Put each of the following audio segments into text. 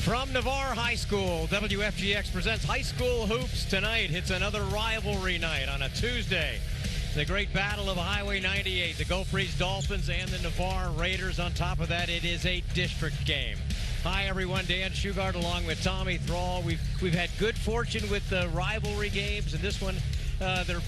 From Navarre High School, WFGX presents High School Hoops tonight. It's another rivalry night on a Tuesday. The great battle of Highway 98, the Gulf Breeze Dolphins and the Navarre Raiders. On top of that, it is a district game. Hi, everyone. Dan Shugart along with Tommy Thrall. We've had good fortune with the rivalry games, and this one, they're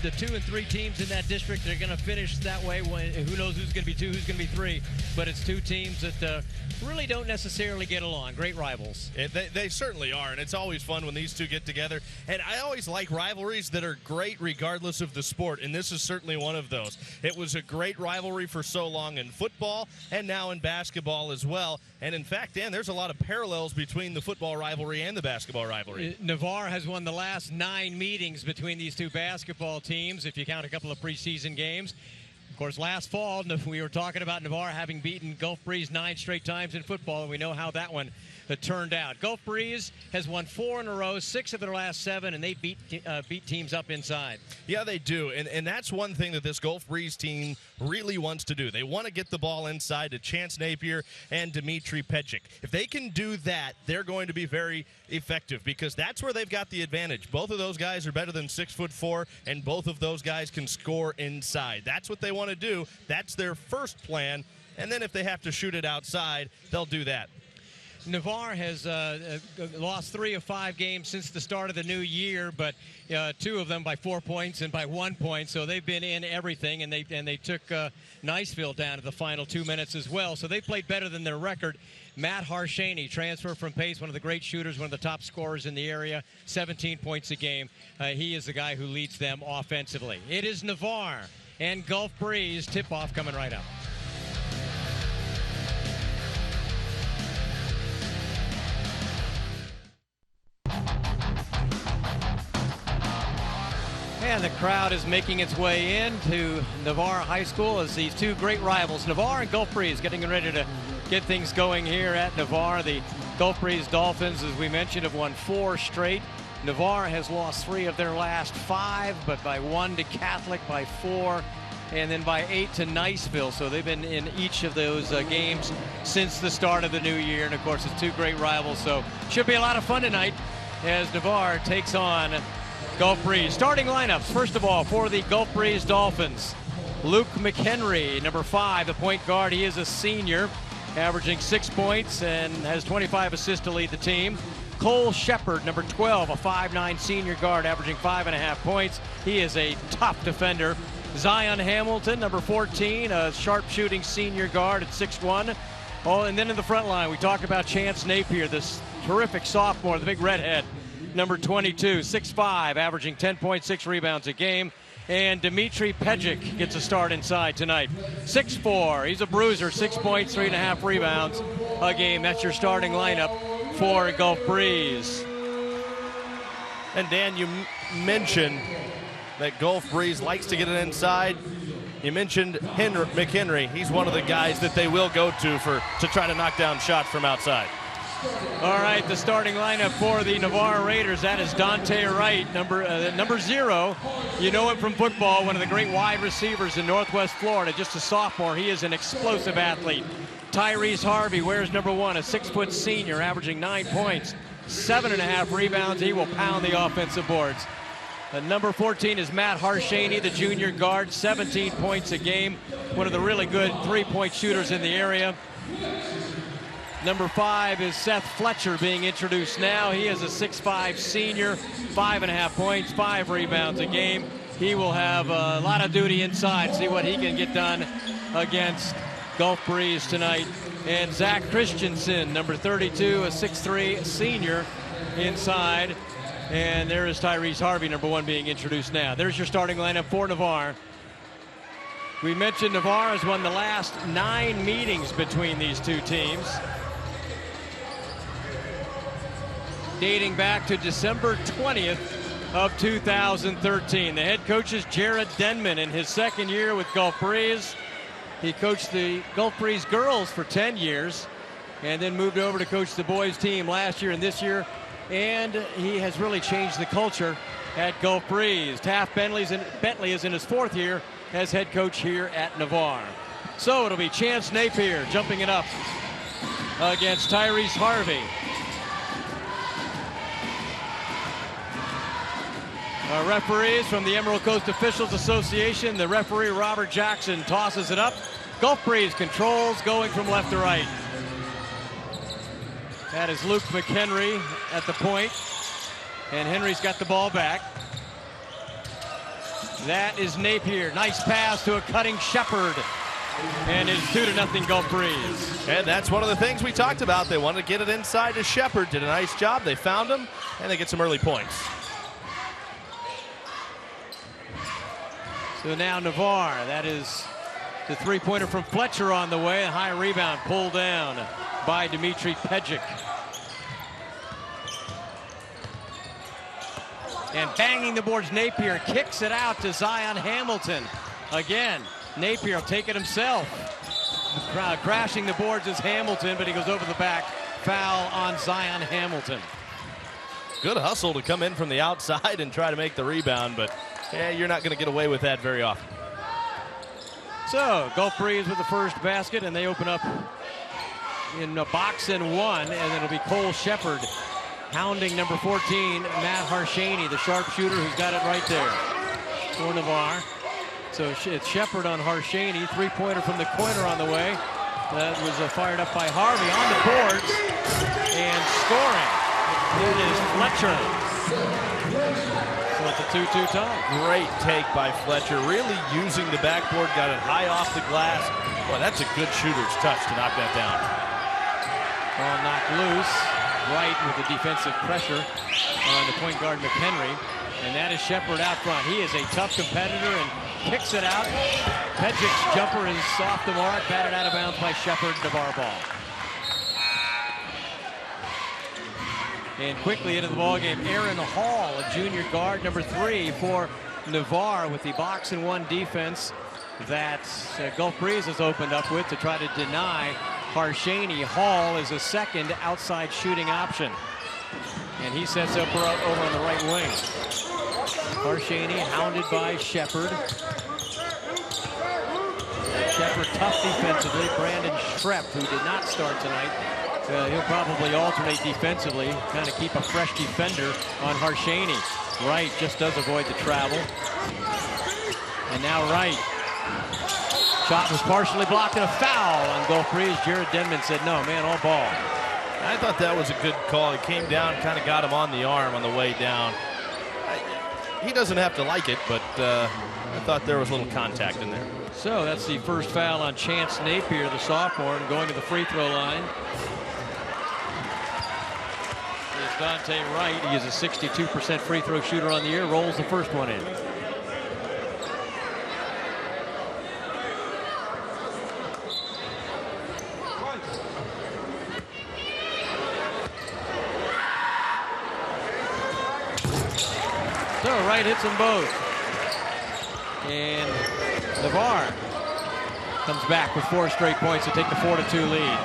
the 2 and 3 teams in that district. They're going to finish that way. Who knows who's going to be 2, who's going to be 3, but it's 2 teams that really don't necessarily get along. Great rivals. They certainly are, and it's always fun when these two get together. And I always like rivalries that are great regardless of the sport, and this is certainly one of those. It was a great rivalry for so long in football and now in basketball as well. And in fact, Dan, there's a lot of parallels between the football rivalry and the basketball rivalry. Navarre has won the last 9 meetings between these two basketball teams, if you count a couple of preseason games. Of course, last fall, we were talking about Navarre having beaten Gulf Breeze 9 straight times in football, and we know how that one turned out. Gulf Breeze has won 4 in a row, 6 of their last 7, and they beat teams up inside. Yeah, they do, and that's one thing that this Gulf Breeze team really wants to do. They want to get the ball inside to Chance Napier and Dimitri Pejic. If they can do that, they're going to be very effective because that's where they've got the advantage. Both of those guys are better than 6'4", and both of those guys can score inside. That's what they want to do. That's their first plan, and then if they have to shoot it outside, they'll do that. Navarre has lost 3 of 5 games since the start of the new year, but 2 of them by 4 points and by 1 point. So they've been in everything, and they took Niceville down to the final 2 minutes as well. So they played better than their record. Matt Harshaney, transfer from Pace, one of the great shooters, one of the top scorers in the area, 17 points a game. He is the guy who leads them offensively. It is Navarre and Gulf Breeze. Tip-off coming right up. And the crowd is making its way into Navarre High School as these two great rivals, Navarre and Gulf Breeze, getting ready to get things going here at Navarre. The Gulf Breeze Dolphins, as we mentioned, have won 4 straight. Navarre has lost 3 of their last 5, but by 1 to Catholic, by 4, and then by 8 to Niceville. So they've been in each of those games since the start of the new year. And of course, it's 2 great rivals. So should be a lot of fun tonight as Navarre takes on Gulf Breeze. Starting lineups, first of all, for the Gulf Breeze Dolphins. Luke McHenry, number 5, the point guard. He is a senior, averaging 6 points and has 25 assists to lead the team. Cole Shepard, number 12, a 5'9" senior guard, averaging 5.5 points. He is a tough defender. Zion Hamilton, number 14, a sharp-shooting senior guard at 6'1". Oh, and then in the front line, we talked about Chance Napier, this terrific sophomore, the big redhead. Number 22, 6'5", averaging 10.6 rebounds a game. And Dimitri Pejic gets a start inside tonight. 6'4", he's a bruiser, 6 points, 3.5 rebounds a game. That's your starting lineup for Gulf Breeze. And Dan, you mentioned that Gulf Breeze likes to get it inside. You mentioned McHenry. He's one of the guys that they will go to try to knock down shots from outside. All right, the starting lineup for the Navarre Raiders, that is Dante Wright, number 0. You know him from football, one of the great wide receivers in Northwest Florida, just a sophomore. He is an explosive athlete. Tyrese Harvey wears number 1, a 6-foot senior, averaging 9 points, 7.5 rebounds. He will pound the offensive boards. Number 14 is Matt Harshaney, the junior guard, 17 points a game, one of the really good 3-point shooters in the area. Number 5 is Seth Fletcher being introduced now. He is a 6'5" senior, 5.5 points, 5 rebounds a game. He will have a lot of duty inside, see what he can get done against Gulf Breeze tonight. And Zach Christensen, number 32, a 6'3" senior inside. And there is Tyrese Harvey, number 1, being introduced now. There's your starting lineup for Navarre. We mentioned Navarre has won the last 9 meetings between these two teams, dating back to December 20th of 2013. The head coach is Jared Denman in his 2nd year with Gulf Breeze. He coached the Gulf Breeze girls for 10 years and then moved over to coach the boys team last year and this year. and he has really changed the culture at Gulf Breeze. Taft Bentley is in his 4th year as head coach here at Navarre. So it'll be Chance Napier jumping it up against Tyrese Harvey. Our referees from the Emerald Coast Officials Association. The referee, Robert Jackson, tosses it up. Gulf Breeze controls, going from left to right. That is Luke McHenry at the point, and Henry's got the ball back. That is Napier. Nice pass to a cutting Shepard, and it's 2-0 Gulf Breeze. And that's one of the things we talked about. They wanted to get it inside to Shepard. Did a nice job. They found him, and they get some early points. So now Navarre. That is the three-pointer from Fletcher on the way. A high rebound pulled down by Dimitri Pejic. And banging the boards, Napier kicks it out to Zion Hamilton. Again, Napier will take it himself. The crowd crashing the boards is Hamilton, but he goes over the back. Foul on Zion Hamilton. Good hustle to come in from the outside and try to make the rebound, but yeah, you're not going to get away with that very often. So Gulf Breeze with the first basket, and they open up in a box and one, and it'll be Cole Shepard hounding number 14, Matt Harshaney, the sharpshooter who's got it right there for Navarre. So it's Shepard on Harshaney, three-pointer from the corner on the way. That was fired up by Harvey on the boards and scoring. It is Fletcher. So it's a 2-2 tie. Great take by Fletcher, really using the backboard, got it high off the glass. Boy, that's a good shooter's touch to knock that down. Ball knocked loose. Right with the defensive pressure on the point guard McHenry, and that is Shepard out front. He is a tough competitor and kicks it out. Pejic's jumper is off the mark, batted out of bounds by Shepard. Navarre ball. And quickly into the ball game, Aaron Hall, a junior guard, number 3 for Navarre, with the box and one defense that Gulf Breeze has opened up with to try to deny Harshaney. Hall is a second outside shooting option, and he sets up over on the right wing. Harshaney hounded by Shepard. Shepard tough defensively. Brandon Schrepp, who did not start tonight, he'll probably alternate defensively, kind of keep a fresh defender on Harshaney. Wright just does avoid the travel, and now Wright. Shot was partially blocked, and a foul on Gulf Breeze. Jared Denman said no, man, all ball. I thought that was a good call. He came down, kind of got him on the arm on the way down. He doesn't have to like it, but I thought there was a little contact in there. So that's the first foul on Chance Napier, the sophomore, and going to the free throw line is Dante Wright. He is a 62% free throw shooter on the year, rolls the first one in. So Wright hits them both. And Navarre comes back with 4 straight points to take the 4-2 lead.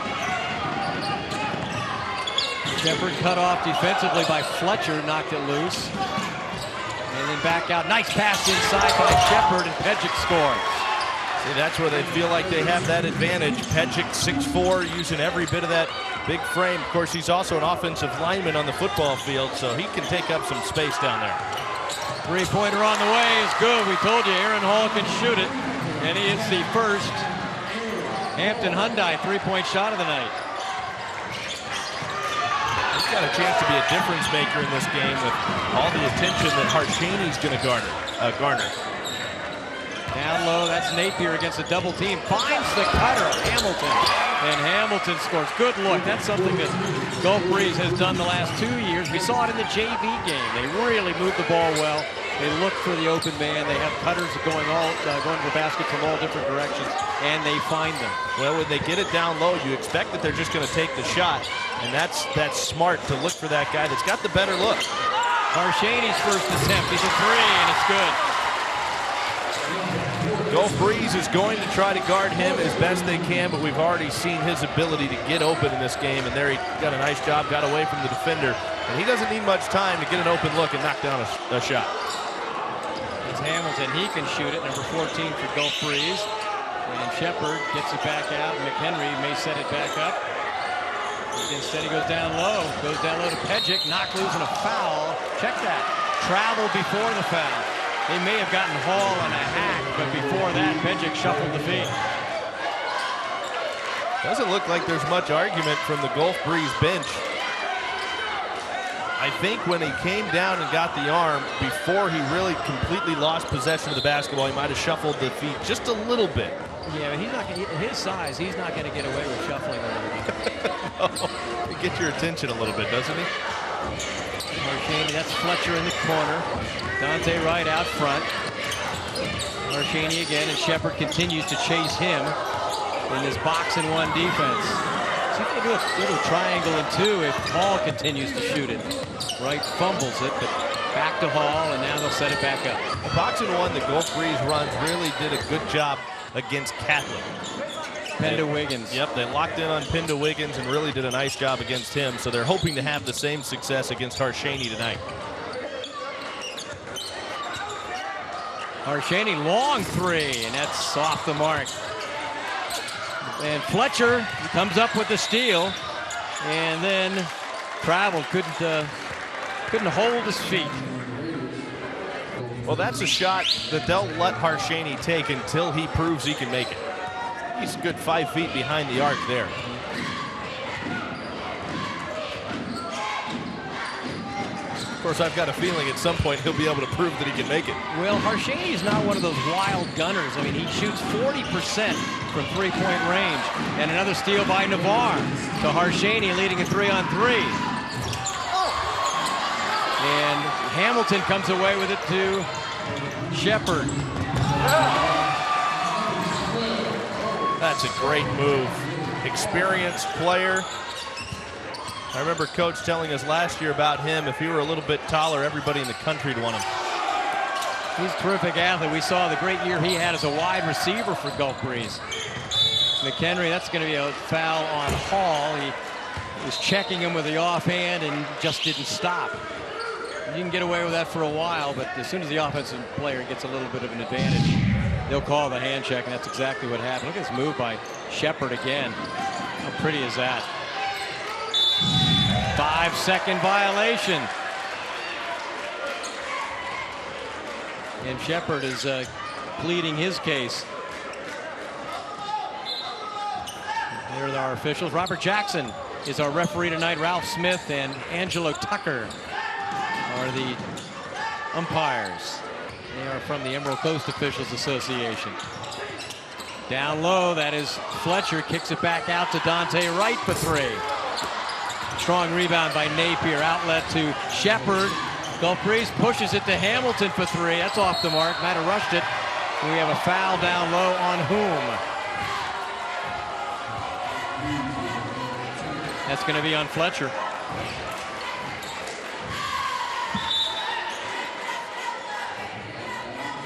Shepard cut off defensively by Fletcher, knocked it loose. And then back out. Nice pass inside by Shepard, and Pejic scores. See, that's where they feel like they have that advantage. Pejic, 6'4", using every bit of that big frame. Of course, he's also an offensive lineman on the football field, so he can take up some space down there. Three-pointer on the way is good. We told you Aaron Hall can shoot it, and he hits the first Hampton Hyundai three-point shot of the night. He's got a chance to be a difference maker in this game with all the attention that Harshaney's going to garner. Down low, that's Napier against a double team. Finds the cutter, Hamilton. And Hamilton scores. Good look. That's something that Gulf Breeze has done the last 2 years. We saw it in the JV game. They really move the ball well. They look for the open man. They have cutters going to the basket from all different directions, and they find them. Well, when they get it down low, you expect that they're just going to take the shot, and that's smart to look for that guy that's got the better look. Harshaney's first attempt is a 3, and it's good. Gulf Breeze is going to try to guard him as best they can, but we've already seen his ability to get open in this game, and there he got a nice job, got away from the defender, and he doesn't need much time to get an open look and knock down a shot. It's Hamilton. He can shoot it, number 14 for Gulf Breeze. And Shepard gets it back out. McHenry may set it back up. Instead, he goes down low. Goes down low to Pedgick. Knock loose and a foul. Check that. Travel before the foul. They may have gotten Hall on a hack, but before that, Pedgick shuffled the feet. Doesn't look like there's much argument from the Gulf Breeze bench. I think when he came down and got the arm, before he really completely lost possession of the basketball, he might have shuffled the feet just a little bit. Yeah, but he's not gonna, his size, he's not going to get away with shuffling a little bit. He gets your attention a little bit, doesn't he? Marchini, that's Fletcher in the corner. Dante Wright out front. Marchini again, and Shepard continues to chase him in this box-and-one defense. See if they do a little triangle and two if Hall continues to shoot it. Wright fumbles it, but back to Hall, and now they'll set it back up. The box-and-one the Gulf Breeze runs really did a good job against Catholic. Penda Wiggins. Yep, they locked in on Penda Wiggins and really did a nice job against him, so they're hoping to have the same success against Harshaney tonight. Harshaney, long three, and that's off the mark. And Fletcher comes up with the steal, and then Travel couldn't hold his feet. Well, that's a shot that they'll let Harshaney take until he proves he can make it. He's a good 5 feet behind the arc there. Of course, I've got a feeling at some point he'll be able to prove that he can make it. Well, Harshaney is not one of those wild gunners. I mean, he shoots 40% from three-point range. And another steal by Navarre to Harshaney, leading a 3-on-3. And Hamilton comes away with it to Shepard. That's a great move. Experienced player. I remember Coach telling us last year about him. If he were a little bit taller, everybody in the country would want him. He's a terrific athlete. We saw the great year he had as a wide receiver for Gulf Breeze. McHenry, that's going to be a foul on Hall. He was checking him with the offhand and just didn't stop. You can get away with that for a while, but as soon as the offensive player gets a little bit of an advantage, they'll call the hand check, and that's exactly what happened. Look at this move by Shepard again. How pretty is that? 5-second violation. And Shepard is pleading his case. There are our officials. Robert Jackson is our referee tonight. Ralph Smith and Angelo Tucker are the umpires. They are from the Emerald Coast Officials Association. Down low, that is Fletcher, kicks it back out to Dante Wright for three. Strong rebound by Napier, outlet to Shepard. Gulf Breeze pushes it to Hamilton for three. That's off the mark, might have rushed it. We have a foul down low on whom? That's going to be on Fletcher.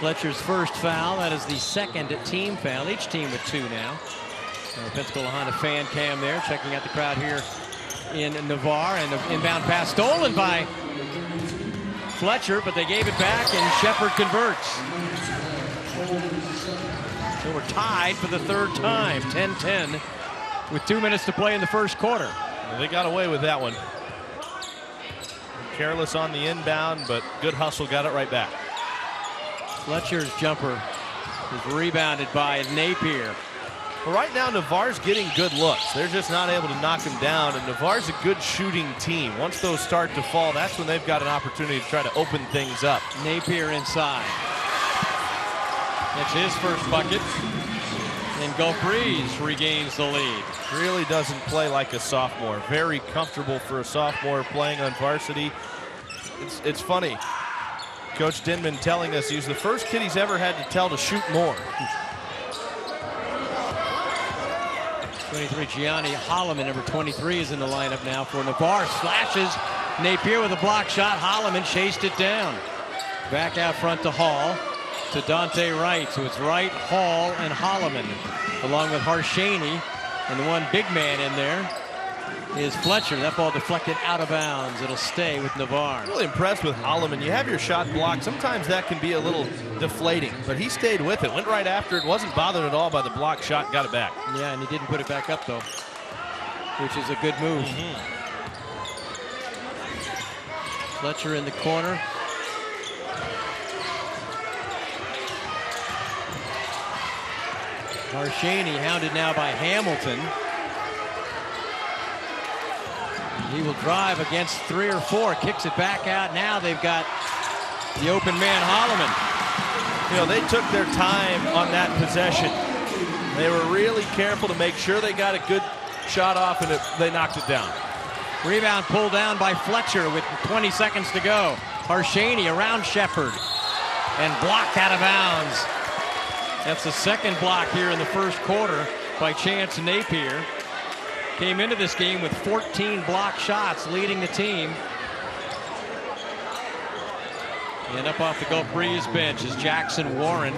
Fletcher's first foul. That is the second team foul. Each team with two now. Pensacola Honda fan cam there, checking out the crowd here in Navarre, and the inbound pass stolen by Fletcher, but they gave it back, and Shepard converts. So we're tied for the third time, 10-10, with 2 minutes to play in the first quarter. They got away with that one. Careless on the inbound, but good hustle, got it right back. Fletcher's jumper is rebounded by Napier. Well, right now, Navarre's getting good looks. They're just not able to knock him down, and Navarre's a good shooting team. Once those start to fall, that's when they've got an opportunity to try to open things up. Napier inside. That's his first bucket. And Gulf Breeze regains the lead. Really doesn't play like a sophomore. Very comfortable for a sophomore playing on varsity. It's funny. Coach Denman telling us he's the first kid he's ever had to tell to shoot more. 23, Gianni Holloman, number 23, is in the lineup now for Navarre. Slashes Napier with a block shot. Holloman chased it down. Back out front to Hall. to Dante Wright. So it's Wright, Hall, and Holloman, along with Harshaney. And the one big man in there is Fletcher. That ball deflected out of bounds. It'll stay with Navarre. Really impressed with Holloman. You have your shot blocked. Sometimes that can be a little deflating, but he stayed with it. Went right after it. Wasn't bothered at all by the block shot. Got it back. Yeah, and he didn't put it back up, though, which is a good move. Fletcher in the corner. Harshaney hounded now by Hamilton. He will drive against 3 or 4, kicks it back out. Now they've got the open man, Holloman. You know, they took their time on that possession. They were really careful to make sure they got a good shot off, and they knocked it down. Rebound pulled down by Fletcher with 20 seconds to go. Harshaney around Shepard and blocked out of bounds. That's the second block here in the first quarter by Chance Napier. Came into this game with 14 block shots, leading the team. And up off the Gulf Breeze bench is Jackson Warren,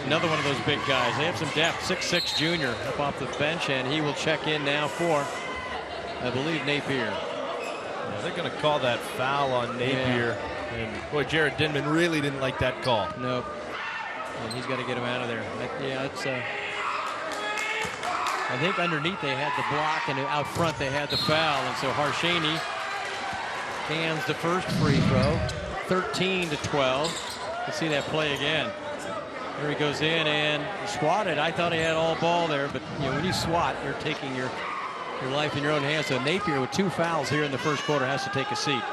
another one of those big guys. They have some depth, 6'6" junior up off the bench, and he will check in now for, I believe, Napier. Yeah, they're going to call that foul on Napier. Yeah. And boy, Jared Denman really didn't like that call. Nope. And he's got to get him out of there. Yeah, it's I think underneath they had the block, and out front they had the foul. And so Harshaney cans the first free throw, 13-12. Let's see that play again. Here he goes in and swatted. I thought he had all ball there, but you know, when you swat, you're taking your life in your own hands. So Napier with 2 fouls here in the first quarter has to take a seat.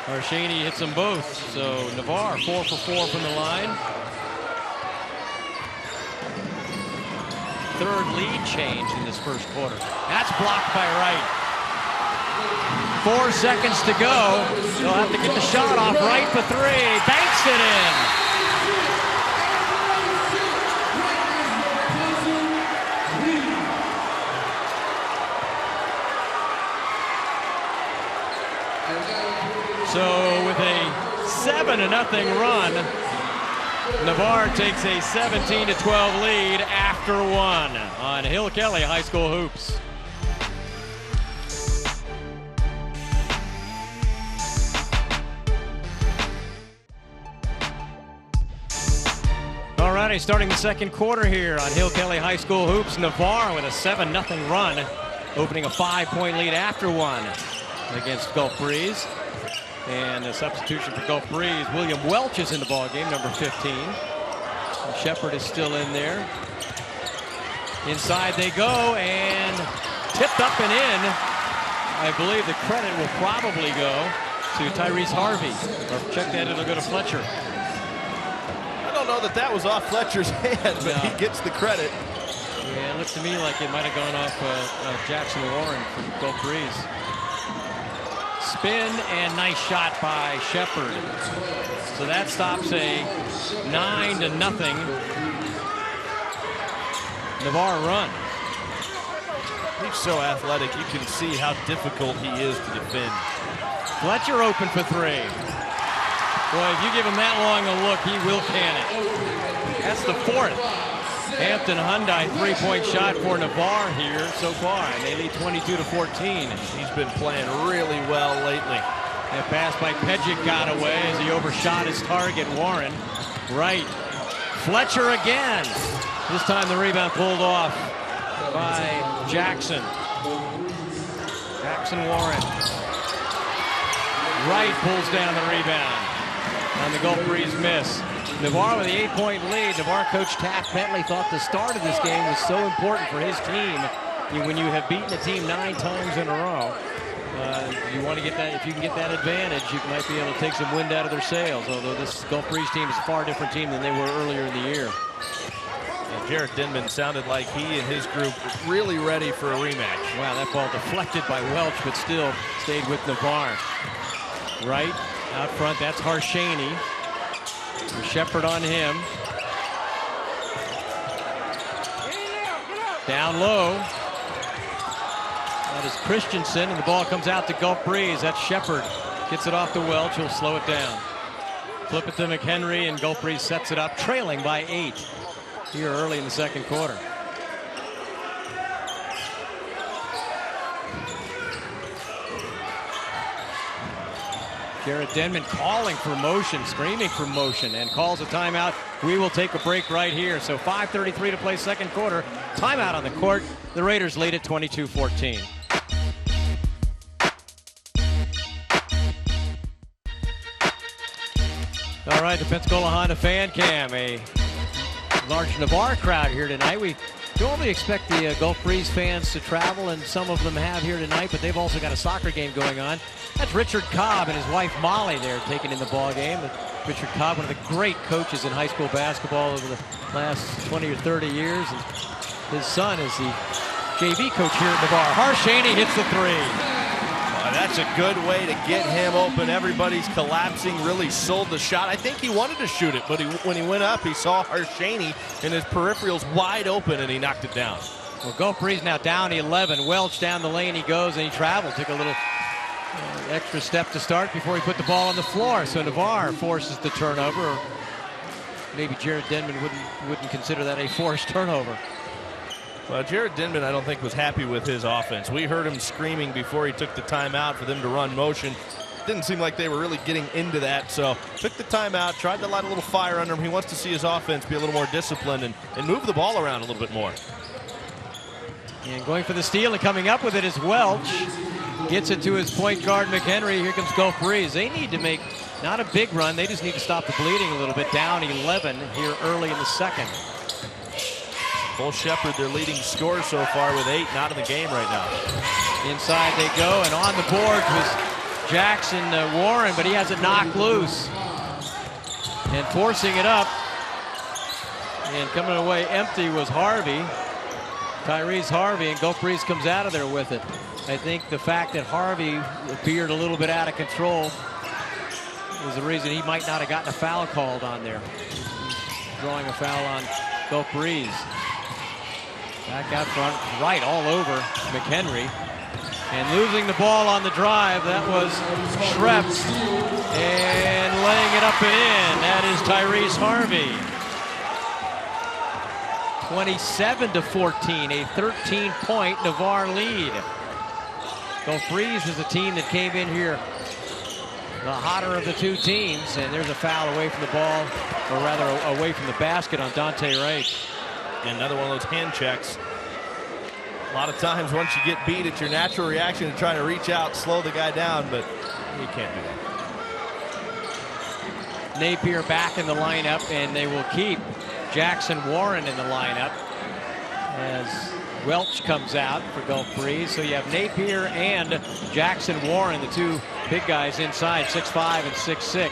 Harshaney hits them both. So Navarre 4 for 4 from the line. Third lead change in this first quarter. That's blocked by Wright. 4 seconds to go. They'll have to get the shot off. Wright for 3. Banks it in. So with a 7-0 run, Navarre takes a 17-12 lead after 1 on Hill Kelly High School Hoops. All righty, starting the second quarter here on Hill Kelly High School Hoops. Navarre with a 7-0 run, opening a 5-point lead after 1 against Gulf Breeze. And a substitution for Gulf Breeze. William Welch is in the ball game, number 15. And Shepard is still in there. Inside they go, and tipped up and in. I believe the credit will probably go to Tyrese Harvey. Or check that, it'll go to Fletcher. I don't know that that was off Fletcher's hand, but he gets the credit. Yeah, it looks to me like it might have gone off Jackson Warren from Gulf Breeze. Spin and nice shot by Shepard. So that stops a 9-0 Navarre run. He's so athletic, you can see how difficult he is to defend. Fletcher open for 3. Boy, if you give him that long a look, he will can it. That's the 4th Hampton Hyundai 3-point shot for Navarre here so far, and they lead 22-14. He's been playing really well lately. That pass by Pedgick got away as he overshot his target, Warren. Right. Fletcher again. This time the rebound pulled off by Jackson. Jackson Warren. Wright pulls down the rebound on the Gulf Breeze miss. Navarre with the 8-point lead. Navarre coach Taft Bentley thought the start of this game was so important for his team. When you have beaten a team 9 times in a row, you want to get that. If you can get that advantage, you might be able to take some wind out of their sails. Although this Gulf Breeze team is a far different team than they were earlier in the year. And Jared Denman sounded like he and his group were really ready for a rematch. Wow, that ball deflected by Welch, but still stayed with Navarre. Right out front, that's Harshaney. Shepard on him. Down low. That is Christensen, and the ball comes out to Gulf Breeze. That's Shepard. Gets it off to Welch. He'll slow it down. Flip it to McHenry, and Gulf Breeze sets it up, trailing by 8 here early in the second quarter. Jared Denman calling for motion, screaming for motion, and calls a timeout. We will take a break right here. So 5:33 to play second quarter. Timeout on the court. The Raiders lead at 22-14. All right, the Pensacola Honda fan cam. A large Navarre crowd here tonight. We normally expect the Gulf Breeze fans to travel, and some of them have here tonight, but they've also got a soccer game going on. That's Richard Cobb and his wife Molly there taking in the ball game. Richard Cobb, one of the great coaches in high school basketball over the last 20 or 30 years. And his son is the JV coach here at Navarre. Harshaney hits the three. That's a good way to get him open. Everybody's collapsing, really sold the shot. I think he wanted to shoot it, but when he went up, he saw Harshaney and his peripherals wide open, and he knocked it down. Well, Gulf Breeze now down 11. Welch down the lane he goes, and he traveled. Took a little extra step to start before he put the ball on the floor. So Navarre forces the turnover. Maybe Jared Denman wouldn't consider that a forced turnover. Well, Jared Denman, I don't think, was happy with his offense. We heard him screaming before he took the timeout for them to run motion. Didn't seem like they were really getting into that, so took the timeout, tried to light a little fire under him. He wants to see his offense be a little more disciplined and move the ball around a little bit more. And going for the steal and coming up with it is Welch. Gets it to his point guard, McHenry. Here comes Gulf Breeze. They need to make not a big run. They just need to stop the bleeding a little bit. Down 11 here early in the second. Cole Shepard, their leading scorer so far with 8, not in the game right now. Inside they go, and on the board was Jackson Warren, but he has it knocked loose. And forcing it up, and coming away empty was Harvey. Tyrese Harvey, and Gulf Breeze comes out of there with it. I think the fact that Harvey appeared a little bit out of control is the reason he might not have gotten a foul called on there. Drawing a foul on Gulf Breeze. Back out front, right all over McHenry. And losing the ball on the drive, that was Shrep. And laying it up and in, that is Tyrese Harvey. 27-14, a 13-point Navarre lead. Gulf Breeze was the team that came in here the hotter of the two teams, and there's a foul away from the ball, or rather away from the basket on Dante Wright. And another one of those hand checks. A lot of times once you get beat, it's your natural reaction to try to reach out, slow the guy down, but you can't do that. Napier back in the lineup, and they will keep Jackson Warren in the lineup as Welch comes out for Gulf Breeze. So you have Napier and Jackson Warren, the two big guys inside, 6'5" and 6'6".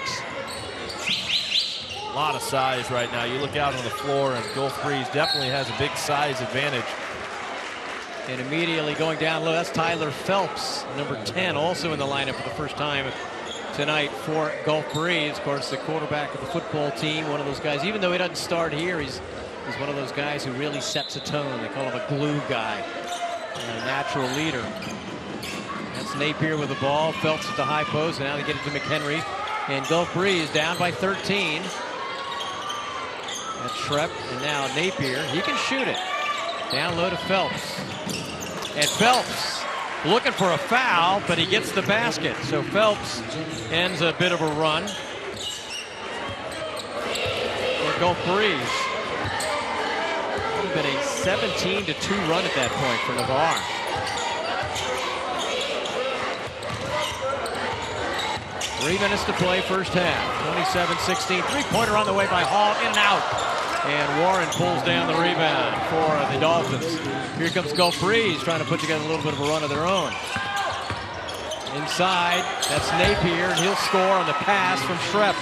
A lot of size right now. You look out on the floor, and Gulf Breeze definitely has a big size advantage. And immediately going down low, that's Tyler Phelps, number 10, also in the lineup for the first time tonight for Gulf Breeze. Of course, the quarterback of the football team, one of those guys, even though he doesn't start here, he's one of those guys who really sets a tone. They call him a glue guy, a natural leader. That's Napier with the ball. Phelps at the high post, and now they get it to McHenry. And Gulf Breeze down by 13. That's Shrep, and now Napier. He can shoot it. Down low to Phelps. And Phelps looking for a foul, but he gets the basket. So Phelps ends a bit of a run for Gulf Breeze. It would have been a 17-2 run at that point for Navarre. Three minutes to play first half. 27-16. Three-pointer on the way by Hall. In and out. And Warren pulls down the rebound for the Dolphins. Here comes Gulf Breeze trying to put together a little bit of a run of their own. Inside, that's Napier, and he'll score on the pass from Shrep.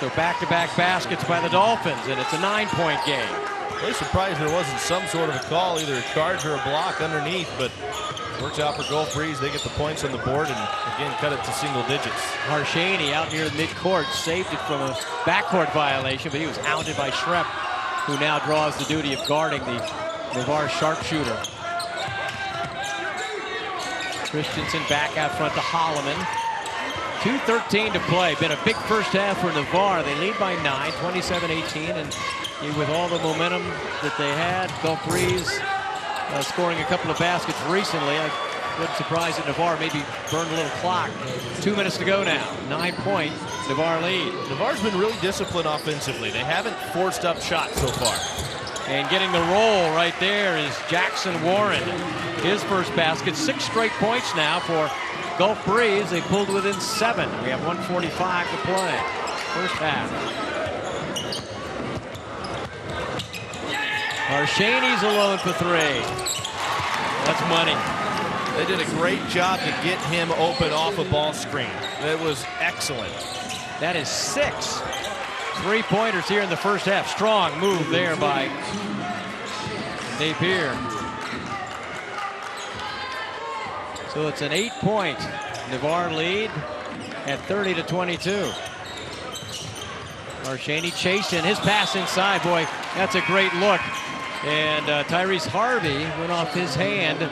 So back-to-back baskets by the Dolphins, and it's a 9-point game. Really surprised there wasn't some sort of a call, either a charge or a block underneath, but works out for Gulf Breeze. They get the points on the board and, again, cut it to single digits. Harshaney out near the midcourt saved it from a backcourt violation, but he was hounded by Shrep, who now draws the duty of guarding the Navarre sharpshooter. Christensen back out front to Holloman. 2:13 to play. Been a big first half for Navarre. They lead by 9, 27-18, and with all the momentum that they had, Gulf Breeze scoring a couple of baskets recently. I wouldn't surprise that Navarre maybe burned a little clock. 2 minutes to go now. 9-point Navarre lead. Navarre's been really disciplined offensively. They haven't forced up shots so far. And getting the roll right there is Jackson Warren. His first basket. 6 straight points now for Gulf Breeze. They pulled within 7. We have 1:45 to play. First half. Arshaney's alone for 3. That's money. They did a great job to get him open off a ball screen. That was excellent. That is 6 3-pointers here in the first half. Strong move there by Napier. So it's an 8-point Navarre lead at 30-22. Arshaney chasing his pass inside. Boy, that's a great look. And Tyrese Harvey went off his hand.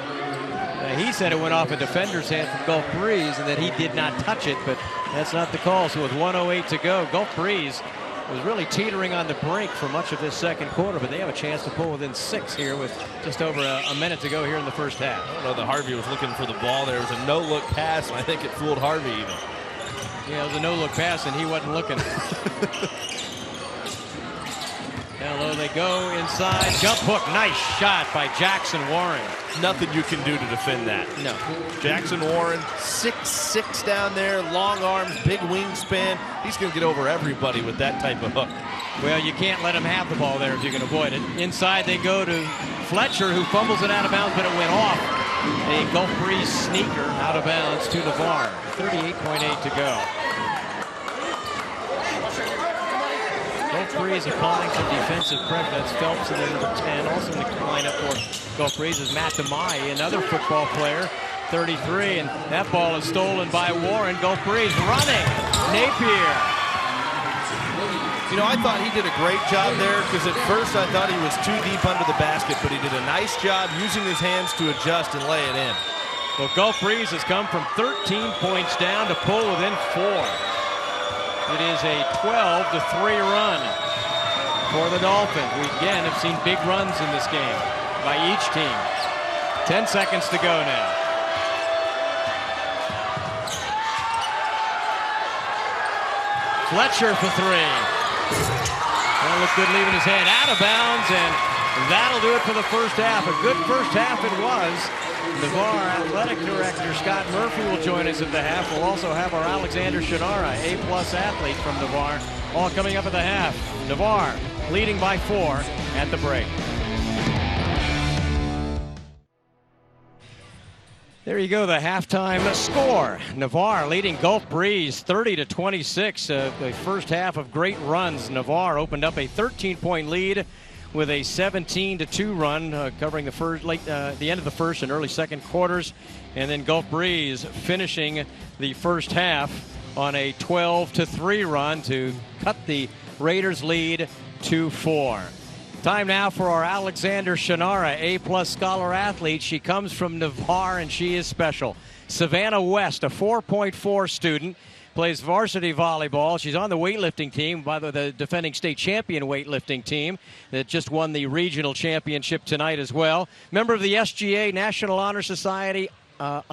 He said it went off a defender's hand from Gulf Breeze and that he did not touch it, but that's not the call. So with 1:08 to go, Gulf Breeze was really teetering on the brink for much of this second quarter, but they have a chance to pull within 6 here with just over a minute to go here in the first half. I don't know that Harvey was looking for the ball. There was a no-look pass, and I think it fooled Harvey even. Yeah, it was a no-look pass, and he wasn't looking. Down low they go inside. Jump hook. Nice shot by Jackson Warren. Nothing you can do to defend that. No. Jackson Warren, 6'6" down there, long arms, big wingspan. He's going to get over everybody with that type of hook. Well, you can't let him have the ball there if you can avoid it. Inside they go to Fletcher, who fumbles it out of bounds, but it went off. A Gulf Breeze sneaker out of bounds to Navarre. 38.8 to go. Gulf Breeze applying some defensive pressure. That's Phelps in the number 10. Also in the lineup for Gulf Breeze is Matt DeMai, another football player, 33. And that ball is stolen by Warren. Gulf Breeze running. Napier. You know, I thought he did a great job there because at first I thought he was too deep under the basket, but he did a nice job using his hands to adjust and lay it in. Well, Gulf Breeze has come from 13 points down to pull within 4. It is a 12-3 run for the Dolphins. We again have seen big runs in this game by each team. 10 seconds to go now. Fletcher for 3. That looked good leaving his hand out of bounds, and that'll do it for the first half. A good first half it was. Navarre Athletic Director Scott Murphy will join us at the half. We'll also have our Alexander Shinara, A-plus athlete from Navarre, all coming up at the half. Navarre leading by 4 at the break. There you go, the halftime score. Navarre leading Gulf Breeze 30-26. The first half of great runs. Navarre opened up a 13-point lead with a 17-2 run, covering the end of the first and early second quarters. And then Gulf Breeze finishing the first half on a 12-3 run to cut the Raiders' lead to 4. Time now for our Alexander Shinara, A-plus scholar athlete. She comes from Navarre and she is special. Savannah West, a 4.4 student, plays varsity volleyball. She's on the weightlifting team, by the defending state champion weightlifting team that just won the regional championship tonight as well. Member of the SGA, National Honor Society,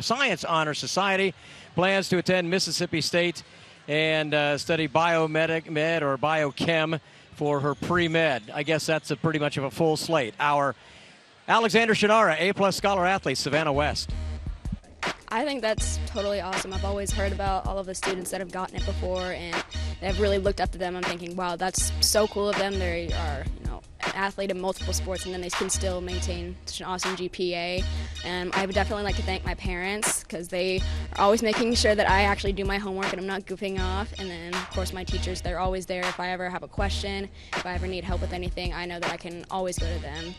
Science Honor Society, plans to attend Mississippi State and study med or biochem for her pre-med. I guess that's pretty much of a full slate. Our Alexander Shinara, A-plus scholar athlete, Savannah West. I think that's totally awesome. I've always heard about all of the students that have gotten it before, and I've really looked up to them. I'm thinking, wow, that's so cool of them. They are, an athlete in multiple sports, and then they can still maintain such an awesome GPA. And I would definitely like to thank my parents because they are always making sure that I actually do my homework and I'm not goofing off. And then, of course, my teachers, they're always there. If I ever have a question, if I ever need help with anything, I know that I can always go to them.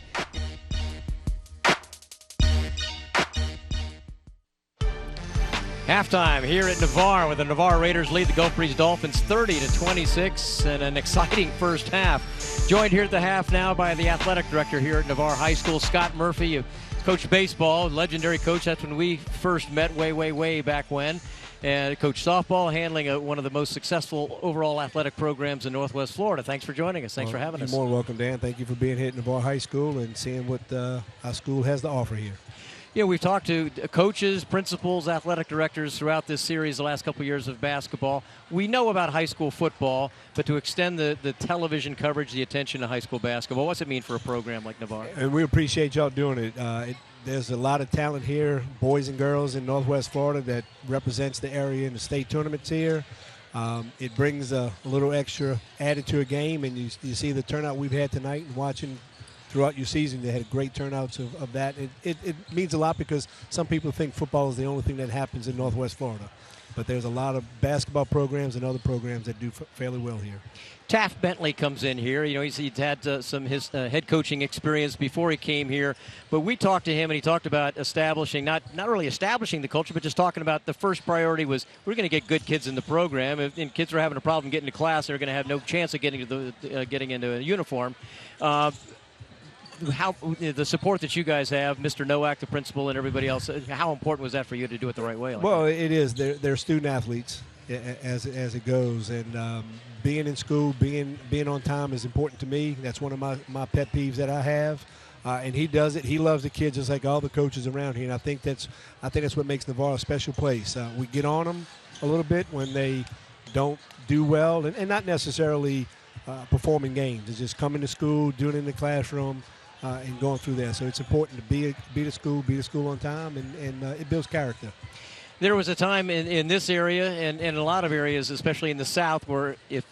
Halftime here at Navarre with the Navarre Raiders lead the Gulf Breeze Dolphins 30-26 and an exciting first half. Joined here at the half now by the athletic director here at Navarre High School, Scott Murphy. You coached baseball, legendary coach. That's when we first met way back when. And coach softball, handling one of the most successful overall athletic programs in Northwest Florida. Thanks for joining us. Thanks for having us. You're more welcome, Dan. Thank you for being here at Navarre High School and seeing what our school has to offer here. Yeah, we've talked to coaches, principals, athletic directors throughout this series the last couple of years of basketball. We know about high school football, but to extend the television coverage, the attention to high school basketball, what's it mean for a program like Navarre? And we appreciate y'all doing it. There's a lot of talent here, boys and girls in Northwest Florida that represents the area in the state tournaments here. It brings a little extra added to a game, and you see the turnout we've had tonight and watching throughout your season. They had great turnouts of that. It means a lot because some people think football is the only thing that happens in Northwest Florida. But there's a lot of basketball programs and other programs that do fairly well here. Taft Bentley comes in here. You know, he's had some his head coaching experience before he came here. But we talked to him, and he talked about establishing, not really establishing the culture, but just talking about the first priority was we're going to get good kids in the program. If kids are having a problem getting to class, they're going to have no chance of getting into a uniform. How the support that you guys have, Mr. Nowak, the principal, and everybody else, how important was that for you to do it the right way? Well, it is. They're student athletes as it goes, and being in school, being on time is important to me. That's one of my pet peeves that I have, and he does it. He loves the kids just like all the coaches around here, and I think that's what makes Navarre a special place. We get on them a little bit when they don't do well, and not necessarily performing games. It's just coming to school, doing it in the classroom. And going through that. So it's important to be to school on time, and it builds character. There was a time in this area and in a lot of areas, especially in the South, where it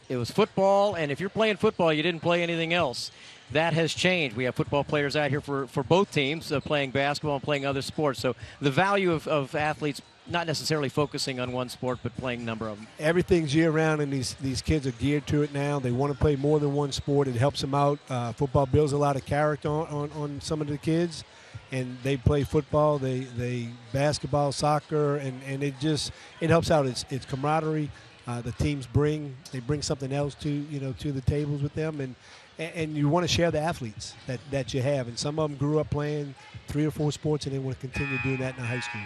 was football, and if you're playing football, you didn't play anything else. That has changed. We have football players out here for both teams playing basketball and playing other sports. So the value of athletes not necessarily focusing on one sport, but playing a number of them. Everything's year-round, and these kids are geared to it now. They want to play more than one sport. It helps them out. Football builds a lot of character on some of the kids, and they play football, they basketball, soccer, and it helps out. It's camaraderie. The teams bring something else to the tables with them, and you want to share the athletes that you have. And some of them grew up playing 3 or 4 sports, and they want to continue doing that in high school.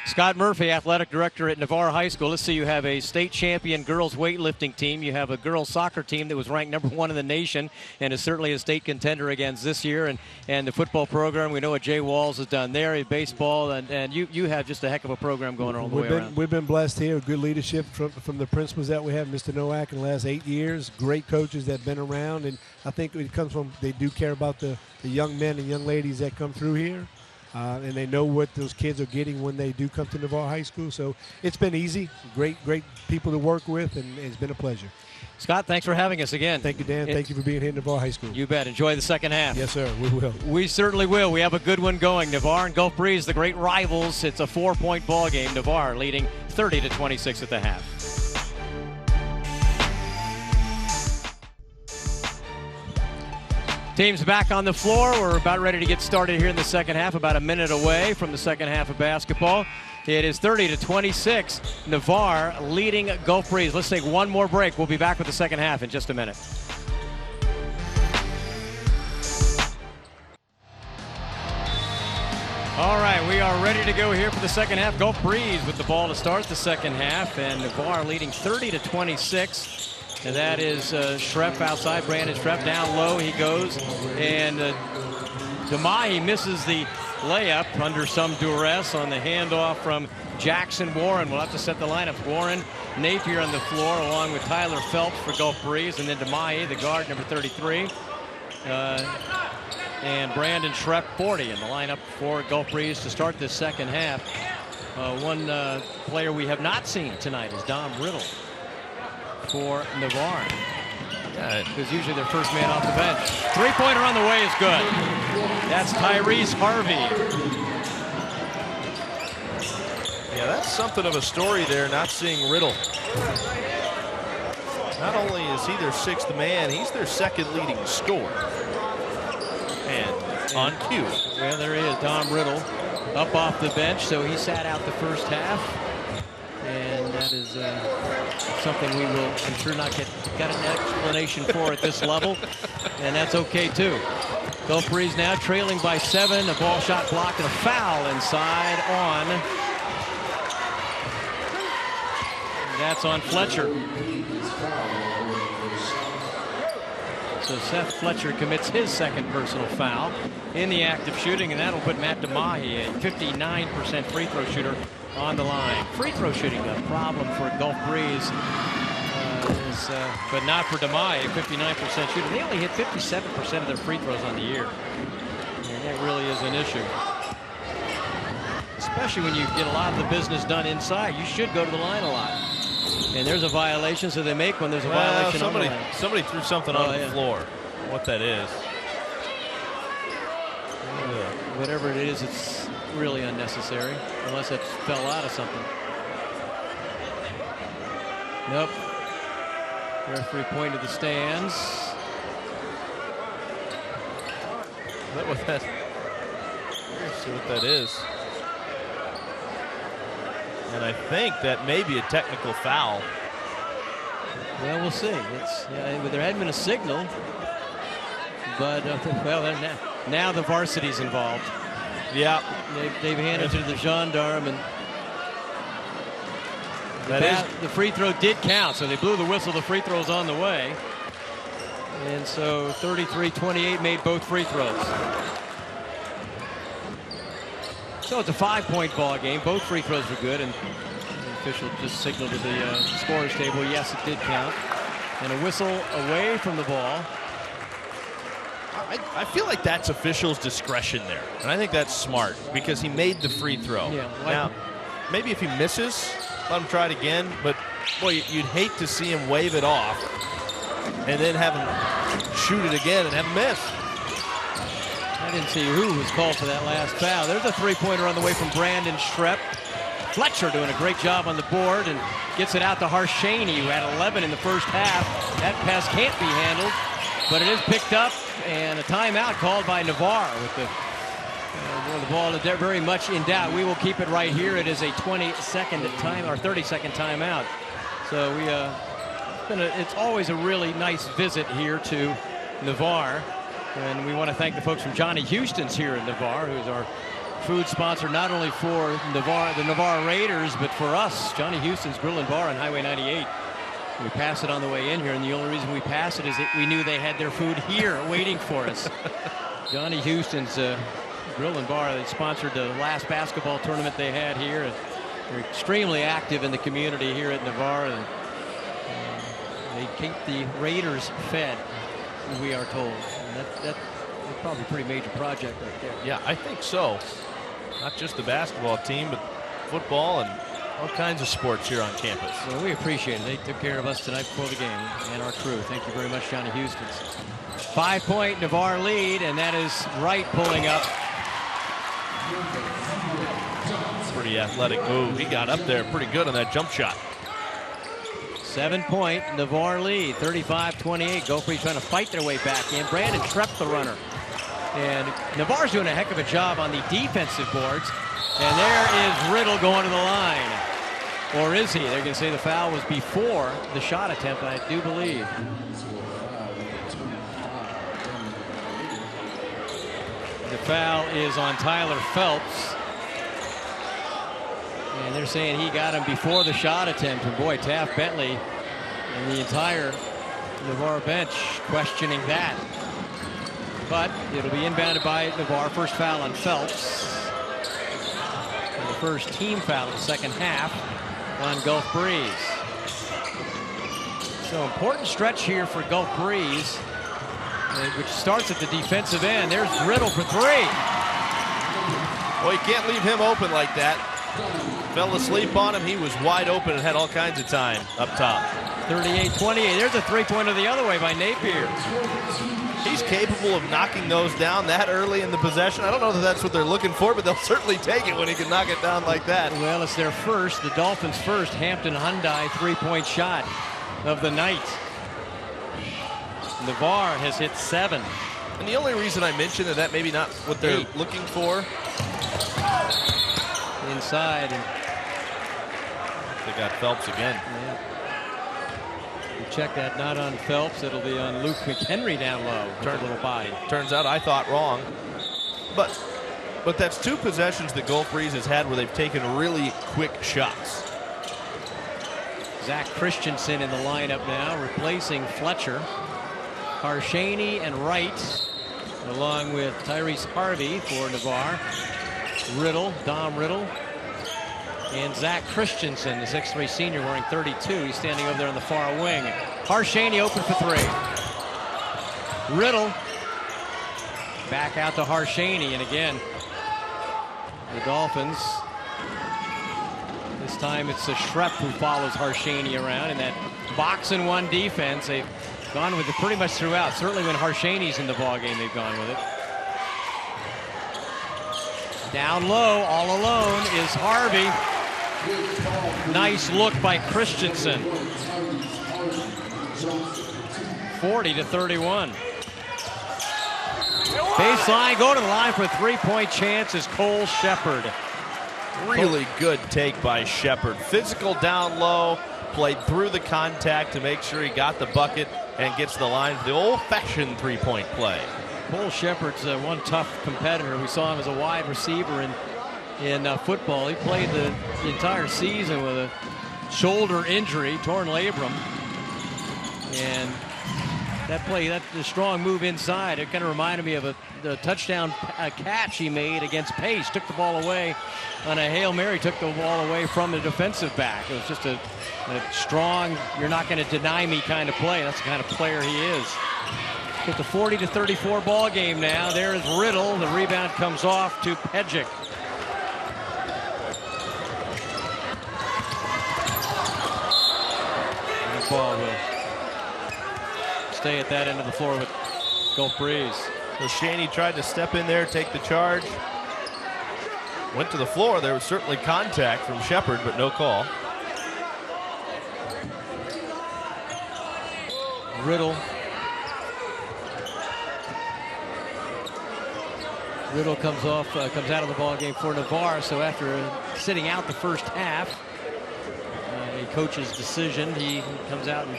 Scott Murphy, athletic director at Navarre High School. Let's see, you have a state champion girls weightlifting team. You have a girls soccer team that was ranked #1 in the nation and is certainly a state contender against this year. And the football program, we know what Jay Walls has done there, baseball, and you have just a heck of a program going all the way around. We've been blessed here, good leadership from the principals that we have, Mr. Nowak, in the last 8 years, great coaches that have been around, and I think it comes from they do care about the young men and young ladies that come through here. And they know what those kids are getting when they do come to Navarre High School. So it's been easy, great people to work with, and it's been a pleasure. Scott, thanks for having us again. Thank you, Dan. Thank you for being here at Navarre High School. You bet. Enjoy the second half. Yes, sir. We will. We certainly will. We have a good one going. Navarre and Gulf Breeze, the great rivals. It's a 4-point ball game. Navarre leading 30-26 at the half. Teams back on the floor. We're about ready to get started here in the second half, about a minute away from the second half of basketball. It is 30-26. Navarre leading Gulf Breeze. Let's take one more break. We'll be back with the second half in just a minute. All right, we are ready to go here for the second half. Gulf Breeze with the ball to start the second half, and Navarre leading 30-26. And that is Schrepp outside. Brandon Schrepp down low. He goes. And DeMahi misses the layup under some duress on the handoff from Jackson Warren. We'll have to set the lineup. Warren, Napier on the floor along with Tyler Phelps for Gulf Breeze. And then DeMahi, the guard, number 33. And Brandon Schrepp, 40 in the lineup for Gulf Breeze to start this second half. One player we have not seen tonight is Dom Riddle for Navarre. Because usually they're first man off the bench. Three-pointer on the way is good. That's Tyrese Harvey. Yeah, that's something of a story there, not seeing Riddle. Not only is he their 6th man, he's their 2nd leading scorer. And on cue. Well, there he is, Dom Riddle, up off the bench. So he sat out the first half. And that is something we will, I'm sure, not got an explanation for at this level. And that's okay, too. Gulf Breeze now trailing by 7. A ball shot blocked and a foul inside on. That's on Fletcher. So Seth Fletcher commits his second personal foul in the act of shooting, and that'll put Matt DeMahi, a 59% free throw shooter, on the line. Free throw shooting a problem for Gulf Breeze, but not for DeMahi, a 59% shooter. They only hit 57% of their free throws on the year, and that really is an issue. Especially when you get a lot of the business done inside, you should go to the line a lot. And there's a violation, so they make one. There's a violation. Somebody threw something on the floor. What that is. Whatever it is, it's really unnecessary, unless it fell out of something. Nope. Referee pointed the stands. Is that what that? Let's see what that is. And I think that may be a technical foul. Well, we'll see. There hadn't been a signal, but now the varsity's involved. Yeah, they've handed it to the gendarme, and the free throw did count. So they blew the whistle. The free throw's on the way, and so 33-28 made both free throws. So it's a 5-point ball game. Both free throws were good, and the official just signaled to the scorer's table, yes, it did count. And a whistle away from the ball. I feel like that's official's discretion there, and I think that's smart because he made the free throw. Yeah, now, maybe if he misses, let him try it again, but boy, you'd hate to see him wave it off and then have him shoot it again and have him miss. I didn't see who was called for that last foul. There's a three-pointer on the way from Brandon Schrepp. Fletcher doing a great job on the board and gets it out to Harshaney, who had 11 in the first half. That pass can't be handled, but it is picked up, and a timeout called by Navarre with the ball very much in doubt. We will keep it right here. It is a 20-second time or 30-second timeout. So it's always a really nice visit here to Navarre. And we want to thank the folks from Johnny Houston's here in Navarre, who's our food sponsor not only for the Navarre Raiders, but for us. Johnny Houston's Grill and Bar on Highway 98. We pass it on the way in here, and the only reason we pass it is that we knew they had their food here waiting for us. Johnny Houston's Grill and Bar, they sponsored the last basketball tournament they had here. They're extremely active in the community here at Navarre, and they keep the Raiders fed, we are told. And that's probably a pretty major project right there. Yeah, I think so. Not just the basketball team, but football and all kinds of sports here on campus. Well, we appreciate it. They took care of us tonight before the game, and our crew. Thank you very much, Johnny Houston's. 5-point Navarre lead, and that is Wright pulling up. Pretty athletic move. He got up there pretty good on that jump shot. 7-point Navarre lead, 35-28. Gulf Breeze trying to fight their way back in. Brandon Schrepp the runner. And Navarre's doing a heck of a job on the defensive boards. And there is Riddle going to the line. Or is he? They're going to say the foul was before the shot attempt, I do believe. The foul is on Tyler Phelps. And they're saying he got him before the shot attempt. And boy, Taft Bentley and the entire Navarre bench questioning that. But it'll be inbounded by Navarre. First foul on Phelps. And the first team foul of the second half on Gulf Breeze. So important stretch here for Gulf Breeze, which starts at the defensive end. There's Riddle for three. Well, you can't leave him open like that. Fell asleep on him. He was wide open and had all kinds of time up top. 38-28. There's a three-pointer the other way by Napier. He's capable of knocking those down that early in the possession. I don't know that that's what they're looking for, but they'll certainly take it when he can knock it down like that. Well, it's their first, the Dolphins' first Hampton Hyundai three-point shot of the night. Navarre has hit 7. And the only reason I mention that maybe not what they're looking for. Inside. And they got Phelps again. Yeah. Check that, not on Phelps. It'll be on Luke McHenry down low. Turn a little body. Turns out I thought wrong. But that's 2 possessions that Gulf Breeze has had where they've taken really quick shots. Zach Christensen in the lineup now, replacing Fletcher. Harshaney and Wright, along with Tyrese Harvey for Navarre. Riddle, Dom Riddle, and Zach Christensen, the 6'3 senior, wearing 32. He's standing over there on the far wing. Harshaney open for 3. Riddle back out to Harshaney, and again, the Dolphins. This time it's a Schrepp who follows Harshaney around in that box and 1 defense. They've gone with it pretty much throughout. Certainly when Harshaney's in the ballgame, they've gone with it. Down low, all alone, is Harvey. Nice look by Christensen. 40-31. Baseline, go to the line for a 3-point chance is Cole Shepard. Really good take by Shepard. Physical down low, played through the contact to make sure he got the bucket and gets to the line for the old-fashioned 3-point play. Cole Shepard's one tough competitor. We saw him as a wide receiver in football. He played the entire season with a shoulder injury, torn labrum. And that play, that the strong move inside, it kind of reminded me of the touchdown catch he made against Pace. Took the ball away on a Hail Mary, took the ball away from the defensive back. It was just a strong, you're not going to deny me kind of play. That's the kind of player he is. It's a 40-34 ball game now. There is Riddle. The rebound comes off to Pedgick. And the ball will stay at that end of the floor with Gulf Breeze. So Shaney tried to step in there, take the charge. Went to the floor. There was certainly contact from Shepard, but no call. Riddle comes out of the ball game for Navarre. So after sitting out the first half, a coach's decision, he comes out and